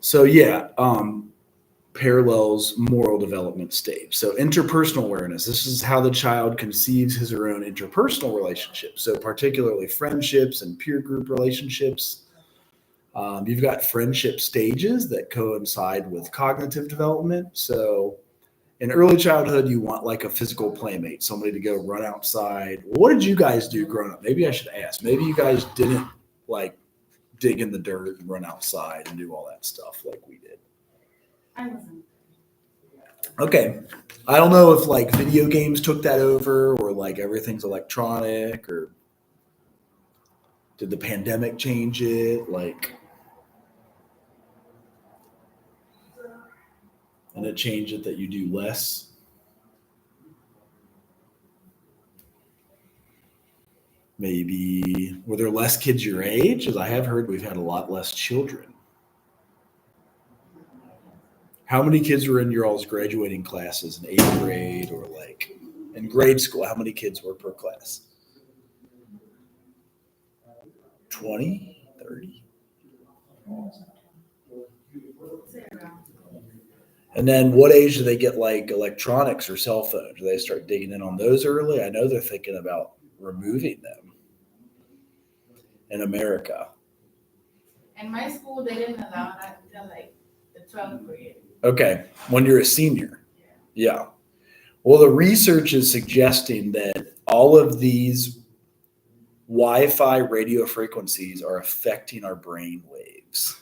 A: So yeah, parallels moral development stage. So interpersonal awareness. This is how the child conceives his or her own interpersonal relationships. So particularly friendships and peer group relationships. You've got friendship stages that coincide with cognitive development. So in early childhood, you want a physical playmate, somebody to go run outside. What did you guys do growing up? Maybe I should ask. Maybe you guys didn't dig in the dirt and run outside and do all that stuff like we did.
U: I wasn't.
A: Okay. I don't know if video games took that over or everything's electronic, or did the pandemic change it? And a change it that you do less. Maybe were there less kids your age? As I have heard, we've had a lot less children. How many kids were in your all's graduating classes in 8th grade or like in grade school? How many kids were per class? 20, 30? And then what age do they get like electronics or cell phones? Do they start digging in on those early? I know they're thinking about removing them in America.
U: In my school, they didn't allow that until like the 12th grade.
A: Okay, when you're a senior. Yeah. Well, the research is suggesting that all of these Wi-Fi radio frequencies are affecting our brain waves.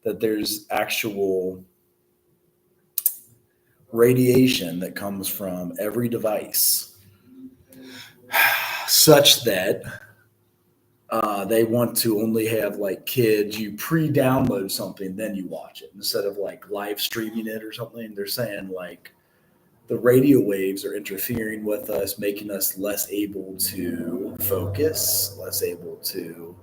A: That there's actual radiation that comes from every device such that they want to only have like kids, you pre-download something, then you watch it instead of like live streaming it or something. They're saying like the radio waves are interfering with us, making us less able to focus, less able to,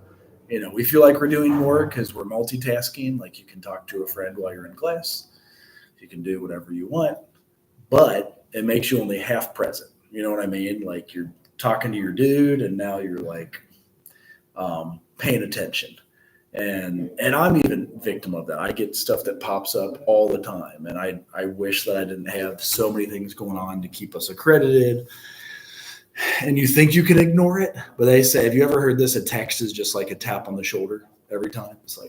A: we feel like we're doing more because we're multitasking. Like you can talk to a friend while you're in class. You can do whatever you want, but it makes you only half present. You know what I mean? Like you're talking to your dude and now you're like paying attention. And I'm even victim of that. I get stuff that pops up all the time. And I wish that I didn't have so many things going on to keep us accredited. And you think you can ignore it, but they say, have you ever heard this? A text is just like a tap on the shoulder every time. It's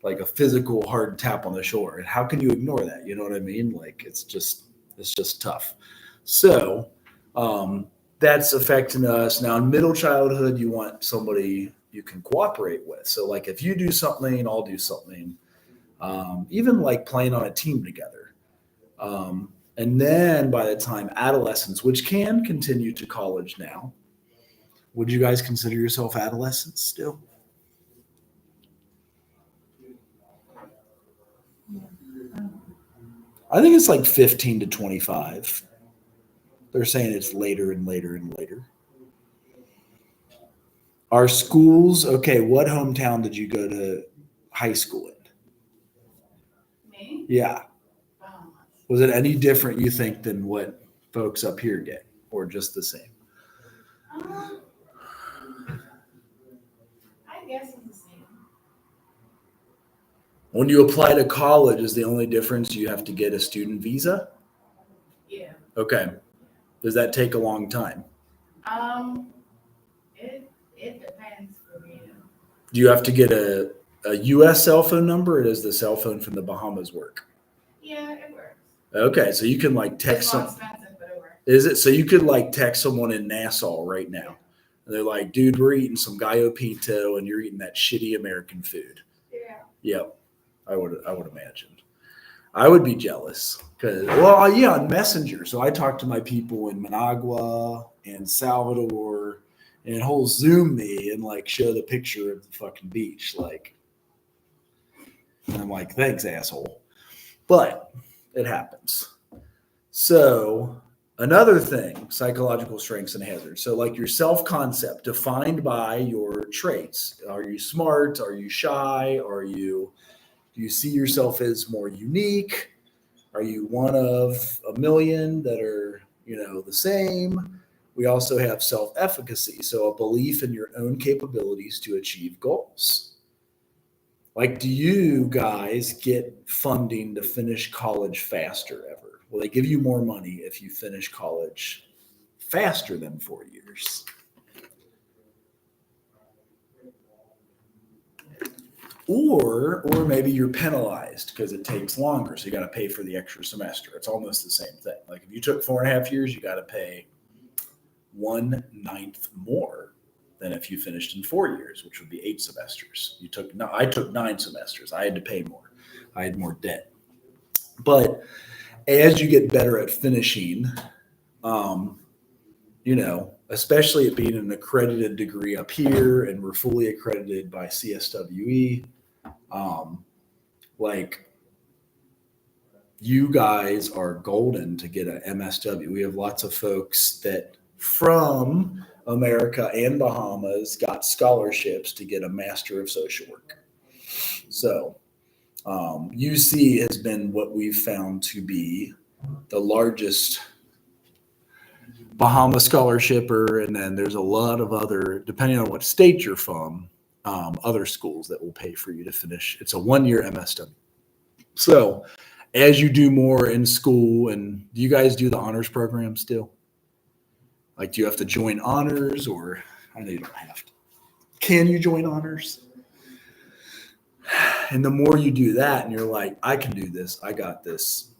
A: like a physical hard tap on the shoulder. And how can you ignore that? You know what I mean? Like it's just tough. So that's affecting us. Now in middle childhood, you want somebody you can cooperate with. So like if you do something, I'll do something. Even like playing on a team together. And then by the time adolescence, which can continue to college now, would you guys consider yourself adolescents still? I think it's like 15 to 25. They're saying it's later and later and later. Our schools, okay, what hometown did you go to high school in?
U: Me?
A: Yeah. Was it any different, you think, than what folks up here get, or just the same?
U: I guess it's the same.
A: When you apply to college, is the only difference you have to get a student visa?
U: Yeah.
A: Okay. Does that take a long time?
U: It depends for me.
A: Do you have to get a U.S. cell phone number, or does the cell phone from the Bahamas work?
U: Yeah, it works.
A: Okay, so you can like text
U: It's more
A: some.
U: expensive, but it works.
A: Is it so you could like text someone in Nassau right now? And they're like, dude, we're eating some gallo pinto, and you're eating that shitty American food.
U: Yeah.
A: Yep, I would imagine. I would be jealous because, well, yeah, on Messenger. So I talk to my people in Managua and Salvador, and he'll Zoom me and like show the picture of the fucking beach, like. And I'm like, thanks, asshole. But it happens. So another thing, psychological strengths and hazards. So like your self-concept defined by your traits. Are you smart? Are you shy? Do you see yourself as more unique? Are you one of a million that are, the same? We also have self-efficacy. So a belief in your own capabilities to achieve goals. Like, do you guys get funding to finish college faster ever? Will they give you more money if you finish college faster than 4 years? Or maybe you're penalized because it takes longer, so you got to pay for the extra semester. It's almost the same thing. Like if you took 4.5 years, you got to pay 1/9 more than if you finished in 4 years, which would be 8 semesters. I took 9 semesters. I had to pay more. I had more debt. But as you get better at finishing, especially it being an accredited degree up here, and we're fully accredited by CSWE, you guys are golden to get an MSW. We have lots of folks that from America and Bahamas got scholarships to get a Master of Social Work. So UC has been what we've found to be the largest Bahama scholarshipper, and then there's a lot of other, depending on what state you're from, other schools that will pay for you to finish. It's a 1-year MSW. So as you do more in school, and do you guys do the honors program still? Like, do you have to join honors, or I know you don't have to. Can you join honors? And the more you do that, and you're like, I can do this, I got this,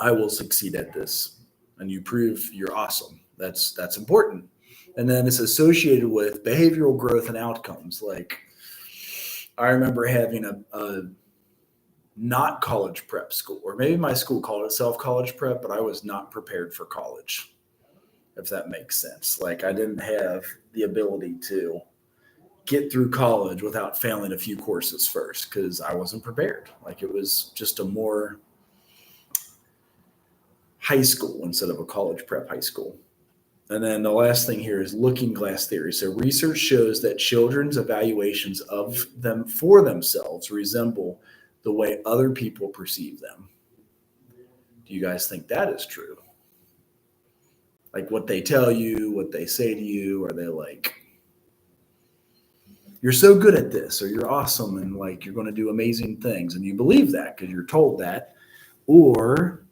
A: I will succeed at this, and you prove you're awesome. That's important. And then it's associated with behavioral growth and outcomes. Like, I remember having a not college prep school, or maybe my school called itself college prep, but I was not prepared for college, if that makes sense. Like, I didn't have the ability to get through college without failing a few courses first because I wasn't prepared. Like, it was just a more high school instead of a college prep high school. And then the last thing here is looking glass theory. So research shows that children's evaluations of them for themselves resemble the way other people perceive them. Do you guys think that is true? Like, what they tell you, what they say to you, are they like, you're so good at this, or you're awesome, and like, you're going to do amazing things, and you believe that because you're told that? Or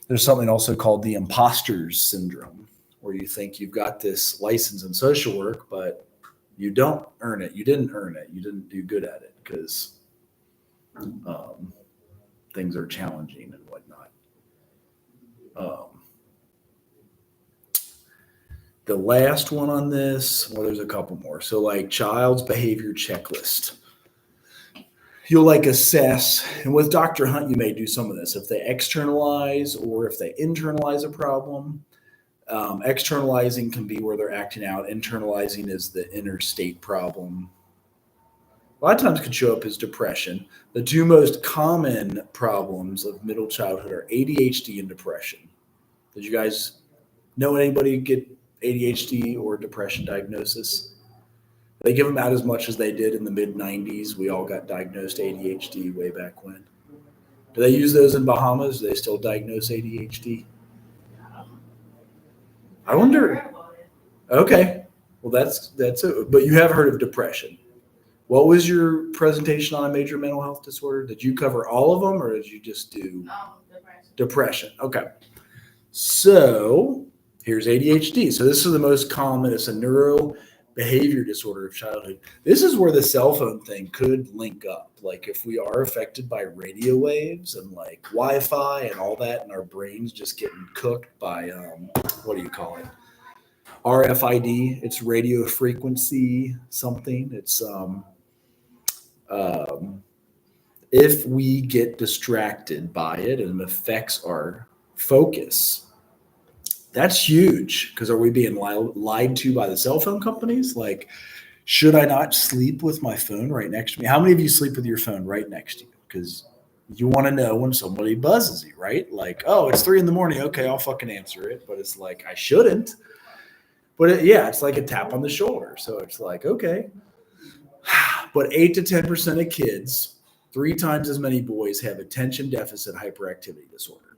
A: there's something also called the imposter's syndrome, where you think you've got this license in social work, but you don't earn it. You didn't earn it. You didn't do good at it because things are challenging and whatnot. The last one on this, well, there's a couple more. So like child's behavior checklist. You'll like assess, and with Dr. Hunt, you may do some of this. If they externalize or if they internalize a problem, externalizing can be where they're acting out. Internalizing is the inner state problem. A lot of times could show up as depression. The two most common problems of middle childhood are ADHD and depression. Did you guys know anybody get ADHD or depression diagnosis? They give them out as much as they did in the mid-90s. We all got diagnosed ADHD way back when. Do they use those in Bahamas? Do they still diagnose ADHD? I wonder. Okay. Well, that's it. But you have heard of depression. What was your presentation on a major mental health disorder? Did you cover all of them, or did you just do depression? Okay. So here's ADHD. So this is the most common. It's a neuro behavior disorder of childhood. This is where the cell phone thing could link up. Like, if we are affected by radio waves and like Wi-Fi and all that, and our brains just getting cooked by what do you call it? RFID. It's radio frequency something. It's if we get distracted by it and it affects our focus, that's huge. Because are we being lied to by the cell phone companies? Like, should I not sleep with my phone right next to me? How many of you sleep with your phone right next to you? Because you want to know when somebody buzzes you, right? Like, oh, it's 3 a.m. Okay, I'll fucking answer it. But it's like, I shouldn't. But it's like a tap on the shoulder. So it's like, okay. But 8 to 10% of kids, 3 times as many boys, have attention deficit hyperactivity disorder.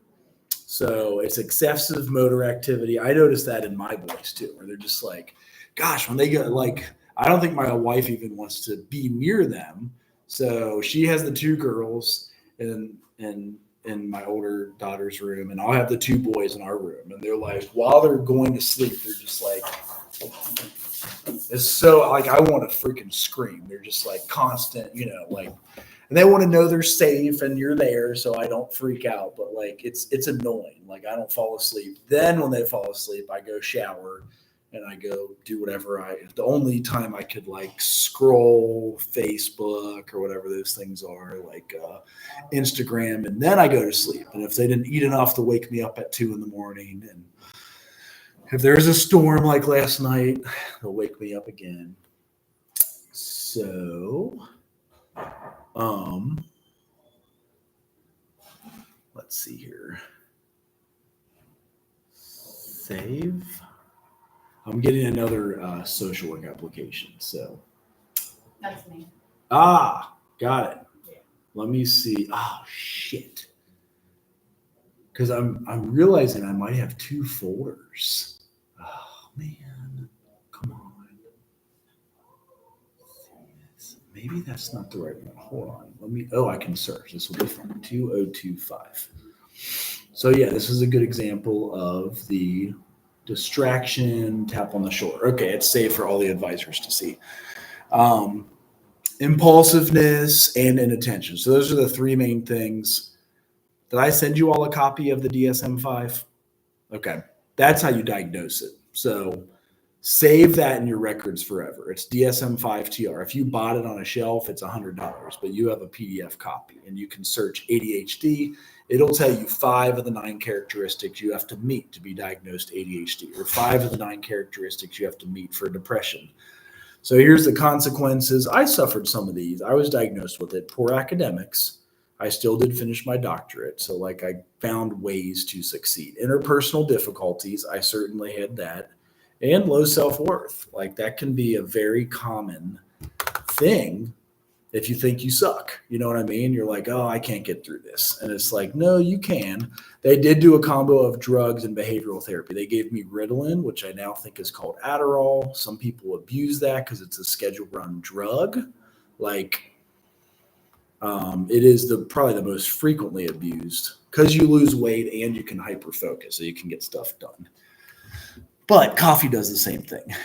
A: So it's excessive motor activity. I noticed that in my boys too, where they're just like, gosh, when they get like, I don't think my wife even wants to be near them. So she has the 2 girls in my older daughter's room, and I'll have the 2 boys in our room. And they're like, while they're going to sleep, they're just like, it's so like, I want to freaking scream. They're just like constant, like, and they want to know they're safe and you're there so I don't freak out. But like, it's annoying. Like, I don't fall asleep. Then when they fall asleep, I go shower and I go do whatever the only time I could like scroll Facebook or whatever those things are, like Instagram, and then I go to sleep. And if they didn't eat enough to wake me up at 2 a.m, and if there's a storm like last night, they'll wake me up again. So, see here. Save. I'm getting another social work application. So.
U: That's me.
A: Got it. Let me see. Oh shit. Because I'm realizing I might have two folders. Oh man. Come on. Maybe that's not the right one. Hold on. I can search. This will be fun. 2025. So yeah, this is a good example of the distraction, tap on the shoulder. Okay, it's safe for all the advisors to see. Impulsiveness and inattention. So those are the three main things. Did I send you all a copy of the DSM-5? Okay, that's how you diagnose it. So save that in your records forever. It's DSM-5-TR. If you bought it on a shelf, it's $100, but you have a PDF copy and you can search ADHD. It'll tell you 5 of the 9 characteristics you have to meet to be diagnosed ADHD, or 5 of the 9 characteristics you have to meet for depression. So here's the consequences. I suffered some of these. I was diagnosed with it. Poor academics. I still did finish my doctorate. So like I found ways to succeed. Interpersonal difficulties. I certainly had that. And low self-worth. Like that can be a very common thing if you think you suck. You know what I mean? You're like, oh, I can't get through this. And it's like, no, you can. They did do a combo of drugs and behavioral therapy. They gave me Ritalin, which I now think is called Adderall. Some people abuse that because it's a Schedule I drug. Like, it is probably the most frequently abused because you lose weight and you can hyperfocus, so you can get stuff done. But coffee does the same thing.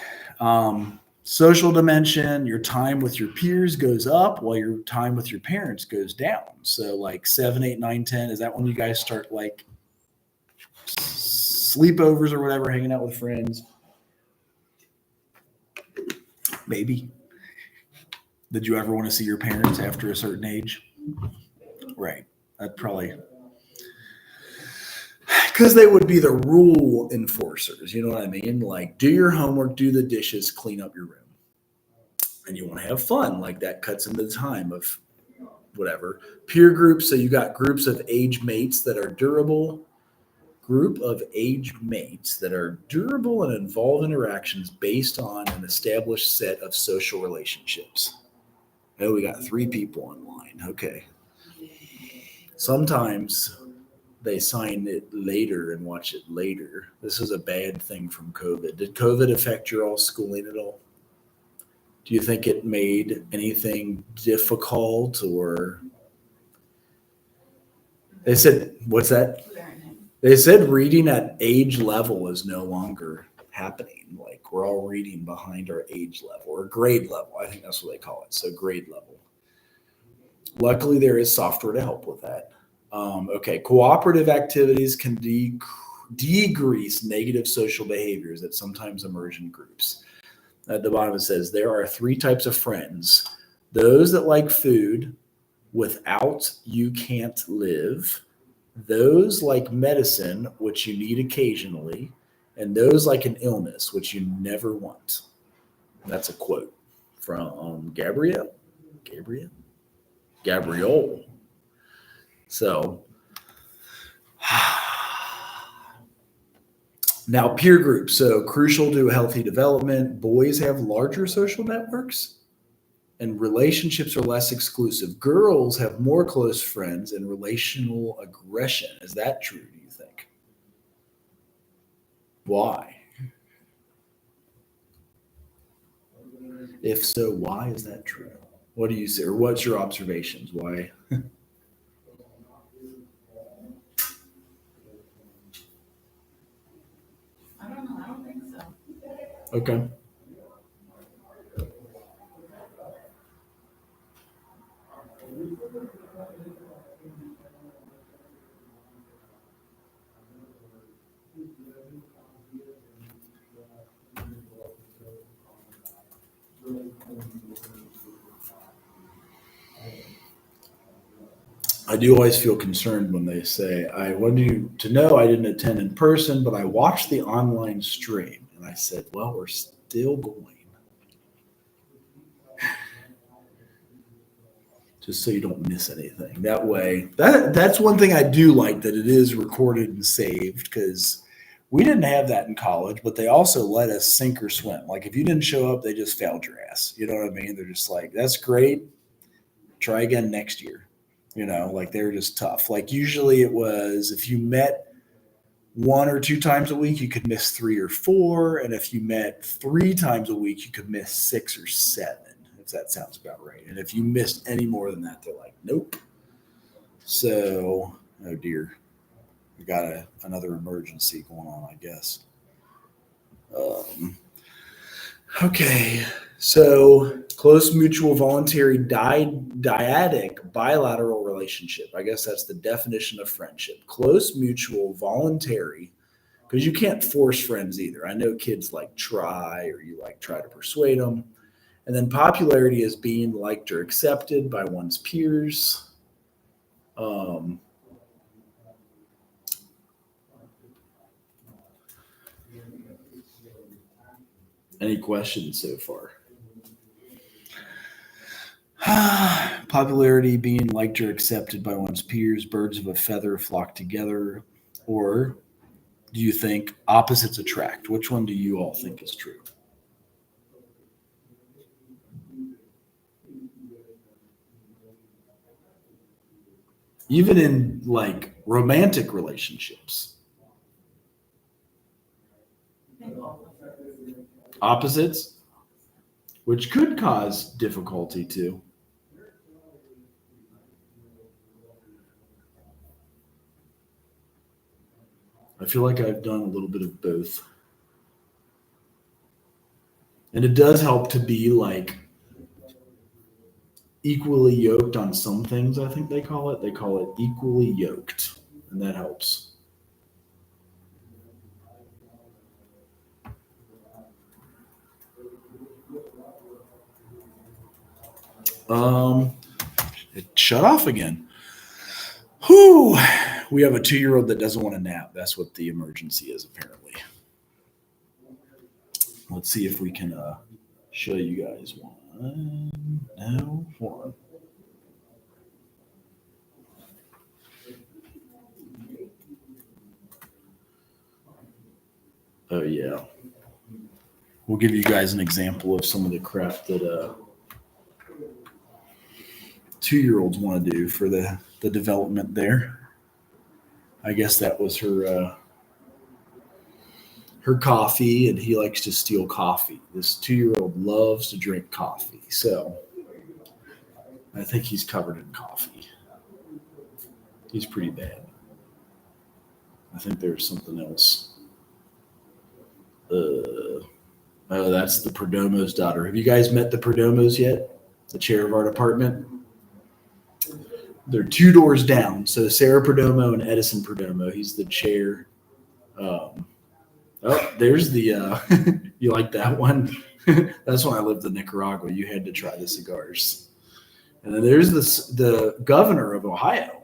A: Social dimension, your time with your peers goes up while your time with your parents goes down. So like 7, 8, 9, 10, is that when you guys start like sleepovers or whatever, hanging out with friends? Maybe. Did you ever want to see your parents after a certain age? Right. That probably, because they would be the rule enforcers. You know what I mean? Like, do your homework, do the dishes, clean up your room. And you want to have fun. Like, that cuts into the time of whatever. Peer groups. So you got groups of age mates that are durable. Group of age mates that are durable and involve interactions based on an established set of social relationships. Oh, we got 3 people online. Okay. Sometimes they sign it later and watch it later. This is a bad thing from COVID. Did COVID affect your all schooling at all? Do you think it made anything difficult, or they said, what's that? They said reading at age level is no longer happening. Like, we're all reading behind our age level or grade level. I think that's what they call it. So grade level. Luckily, there is software to help with that. Okay, cooperative activities can decrease negative social behaviors that sometimes emerge in groups. At the bottom it says, there are 3 types of friends. Those that like food, without you can't live. Those like medicine, which you need occasionally. And those like an illness, which you never want. That's a quote from Gabrielle. So now peer groups. So crucial to healthy development. Boys have larger social networks and relationships are less exclusive. Girls have more close friends and relational aggression. Is that true, do you think? Why? If so, why is that true? What do you say, or what's your observations? Why?
U: I don't know. I don't think so.
A: Okay. I do always feel concerned when they say, I want you to know I didn't attend in person, but I watched the online stream. And I said, well, we're still going. just so you don't miss anything. That way, that's one thing I do like, that it is recorded and saved, because we didn't have that in college, but they also let us sink or swim. Like if you didn't show up, they just failed your ass. You know what I mean? They're just like, that's great. Try again next year. Like they were just tough. Like usually it was, if you met 1 or 2 times a week, you could miss 3 or 4. And if you met 3 times a week, you could miss 6 or 7, if that sounds about right. And if you missed any more than that, they're like, nope. So, oh dear. We got another emergency going on, I guess. Okay. So close mutual voluntary dyadic bilateral relationship. I guess that's the definition of friendship. Close mutual voluntary, because you can't force friends either. I know kids like try, or you like try to persuade them. And then popularity is being liked or accepted by one's peers. Any questions so far? Popularity, being liked or accepted by one's peers, birds of a feather flock together. Or do you think opposites attract? Which one do you all think is true? Even in like romantic relationships. Opposites, which could cause difficulty too. I feel like I've done a little bit of both. And it does help to be like equally yoked on some things, I think they call it. They call it equally yoked, and that helps. It shut off again. Whew. We have a 2-year-old that doesn't want to nap. That's what the emergency is, apparently. Let's see if we can show you guys one. No, one. Oh, yeah. We'll give you guys an example of some of the crap that 2-year-olds want to do for the development there. I guess that was her coffee, and he likes to steal coffee. This 2-year-old loves to drink coffee, so I think he's covered in coffee. He's pretty bad. I think there's something else. Oh, that's the Perdomo's daughter. Have you guys met the Perdomos yet? The chair of our department? They're 2 doors down. So Sarah Perdomo and Edison Perdomo. He's the chair. There's the, you like that one? That's when I lived in Nicaragua. You had to try the cigars. And then there's the governor of Ohio.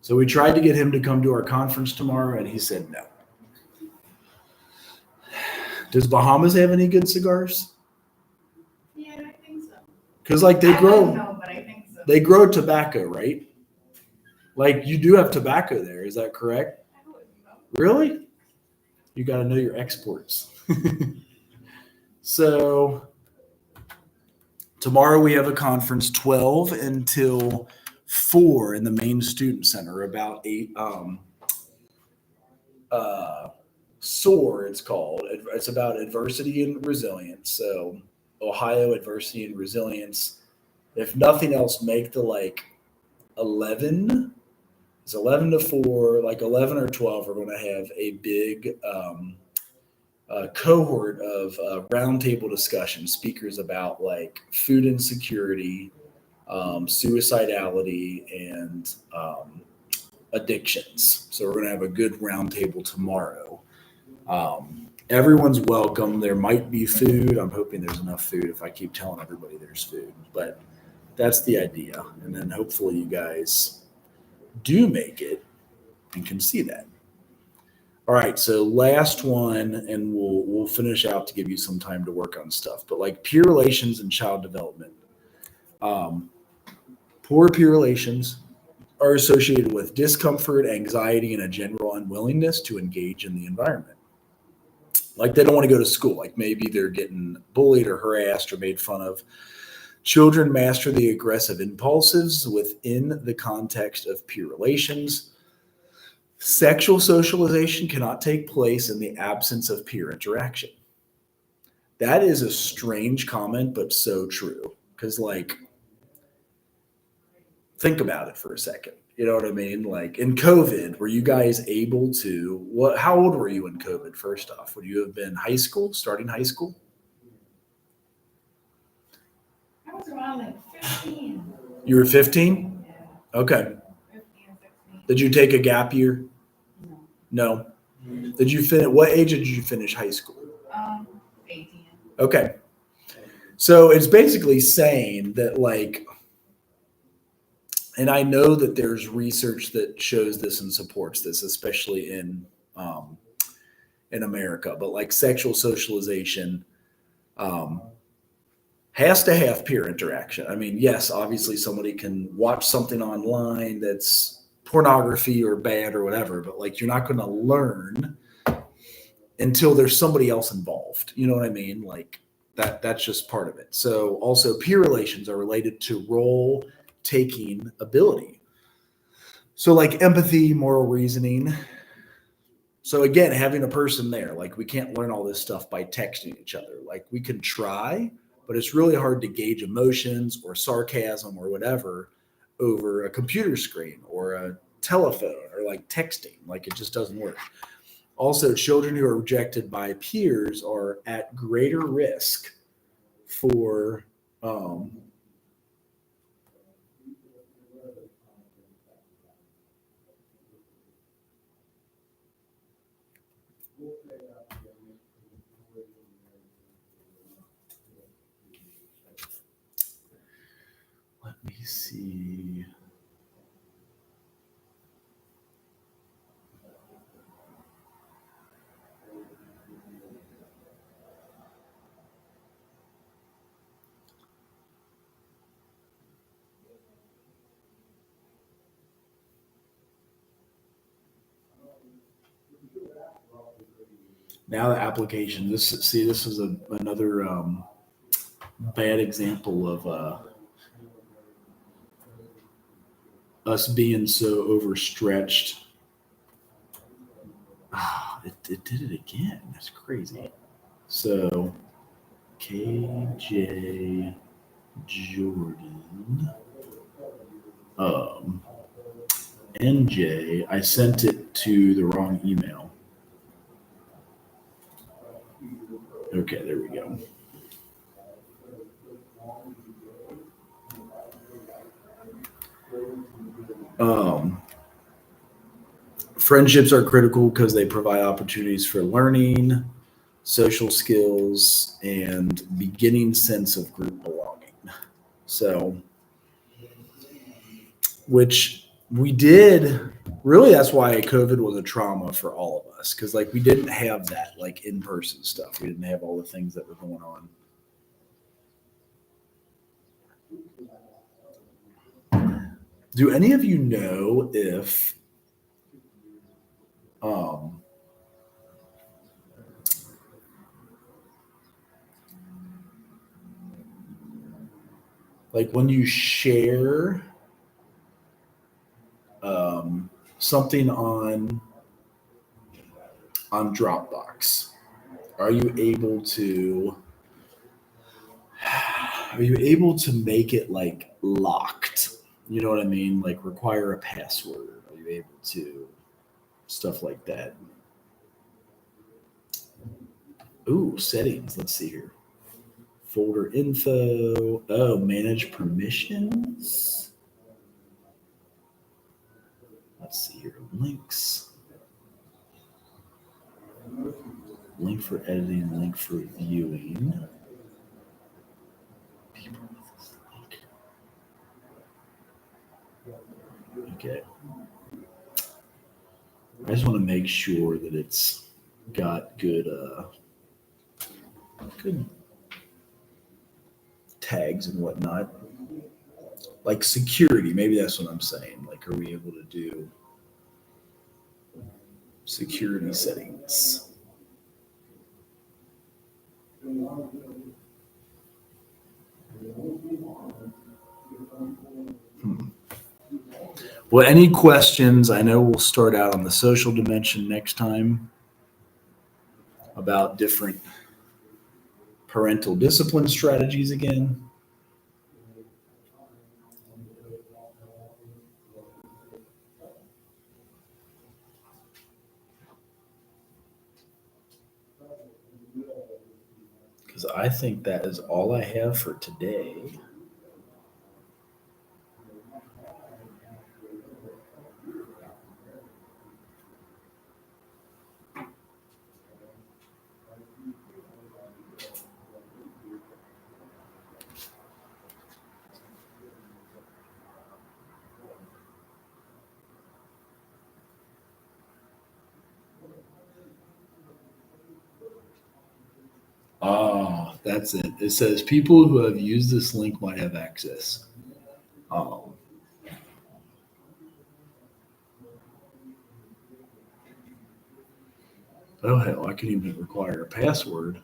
A: So we tried to get him to come to our conference tomorrow, and he said no. Does Bahamas have any good cigars?
H: Yeah, I think so.
A: Because like they grow,
H: know, but I think so.
A: they grow tobacco, right? Like you do have tobacco there. Is that correct? Really? You got to know your exports. So tomorrow we have a conference 12 until 4 in the main student center about 8. SOAR, it's called. It's about adversity and resilience. So Ohio adversity and resilience. If nothing else, make the like 11. It's 11 to 4, like 11 or 12 are going to have a big cohort of roundtable discussion, speakers about like food insecurity, suicidality, and addictions. So we're going to have a good roundtable tomorrow. Everyone's welcome. There might be food. I'm hoping there's enough food if I keep telling everybody there's food, but that's the idea. And then hopefully you guys do make it and can see that. All right, so last one, and we'll finish out to give you some time to work on stuff. But like peer relations and child development. Poor peer relations are associated with discomfort, anxiety, and a general unwillingness to engage in the environment. Like they don't want to go to school. Like maybe they're getting bullied or harassed or made fun of. Children master the aggressive impulses within the context of peer relations. Sexual socialization cannot take place in the absence of peer interaction. That is a strange comment, but so true. Because, like, think about it for a second. You know what I mean? Like in COVID, were you guys able to, how old were you in COVID? First off, would you have been starting high school?
U: I was around like 15.
A: You were 15? Okay. Did you take a gap year? No. Did you finish, what age did you finish high school?
U: 18.
A: Okay. So it's basically saying that, like, and I know that there's research that shows this and supports this, especially in America, but like sexual socialization has to have peer interaction. I mean, yes, obviously somebody can watch something online that's pornography or bad or whatever, but like you're not going to learn until there's somebody else involved. You know what I mean? Like that's just part of it. So also peer relations are related to role taking ability. So like empathy, moral reasoning. So again, having a person there, like we can't learn all this stuff by texting each other. Like we can try, but it's really hard to gauge emotions or sarcasm or whatever over a computer screen or a telephone or like texting. Like it just doesn't work. Also, children who are rejected by peers are at greater risk for let me see. Now the application. This is another bad example of us being so overstretched. It did it again. That's crazy. So KJ Jordan NJ. I sent it to the wrong email. Okay, there we go. Friendships are critical because they provide opportunities for learning, social skills, and beginning sense of group belonging. So, which we did, really that's why COVID was a trauma for all of us, because like we didn't have that like in-person stuff. We didn't have all the things that were going on. Do any of you know if like when you share something on Dropbox, are you able to make it like locked? You know what I mean? Like require a password. Are you able to stuff like that? Ooh, settings. Let's see here. Folder info. Oh, manage permissions. Let's see here. Links. Link for editing, link for viewing. Okay. I just want to make sure that it's got good tags and whatnot. like security. Maybe that's what I'm saying. Like, are we able to do security settings? Well, any questions? I know we'll start out on the social dimension next time about different parental discipline strategies again. Because I think that is all I have for today. Oh, that's it. It says people who have used this link might have access. Oh, oh hell, I can even require a password.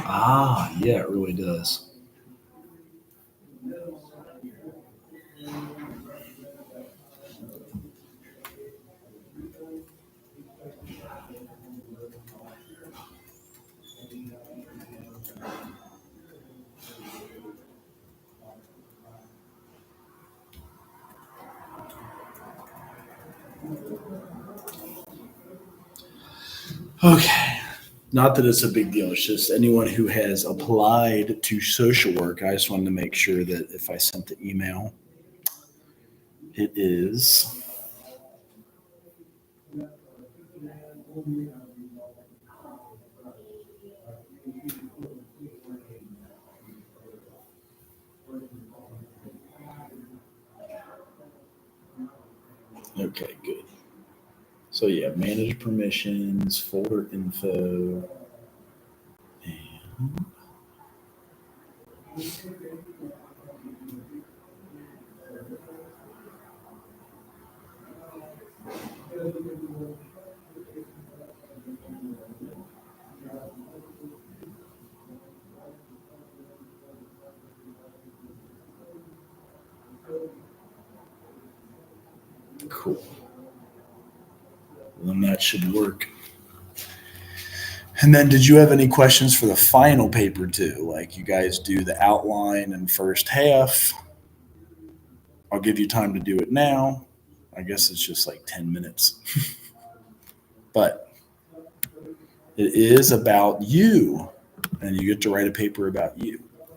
A: Ah, yeah, it really does. Okay. Not that it's a big deal. It's just anyone who has applied to social work, I just wanted to make sure that if I sent the email, it is. Okay, good. So yeah, manage permissions, folder info. And cool. Well, then that should work. And then did you have any questions for the final paper too? Like you guys do the outline and first half. I'll give you time to do it now. I guess it's just like 10 minutes. But it is about you, and you get to write a paper about you.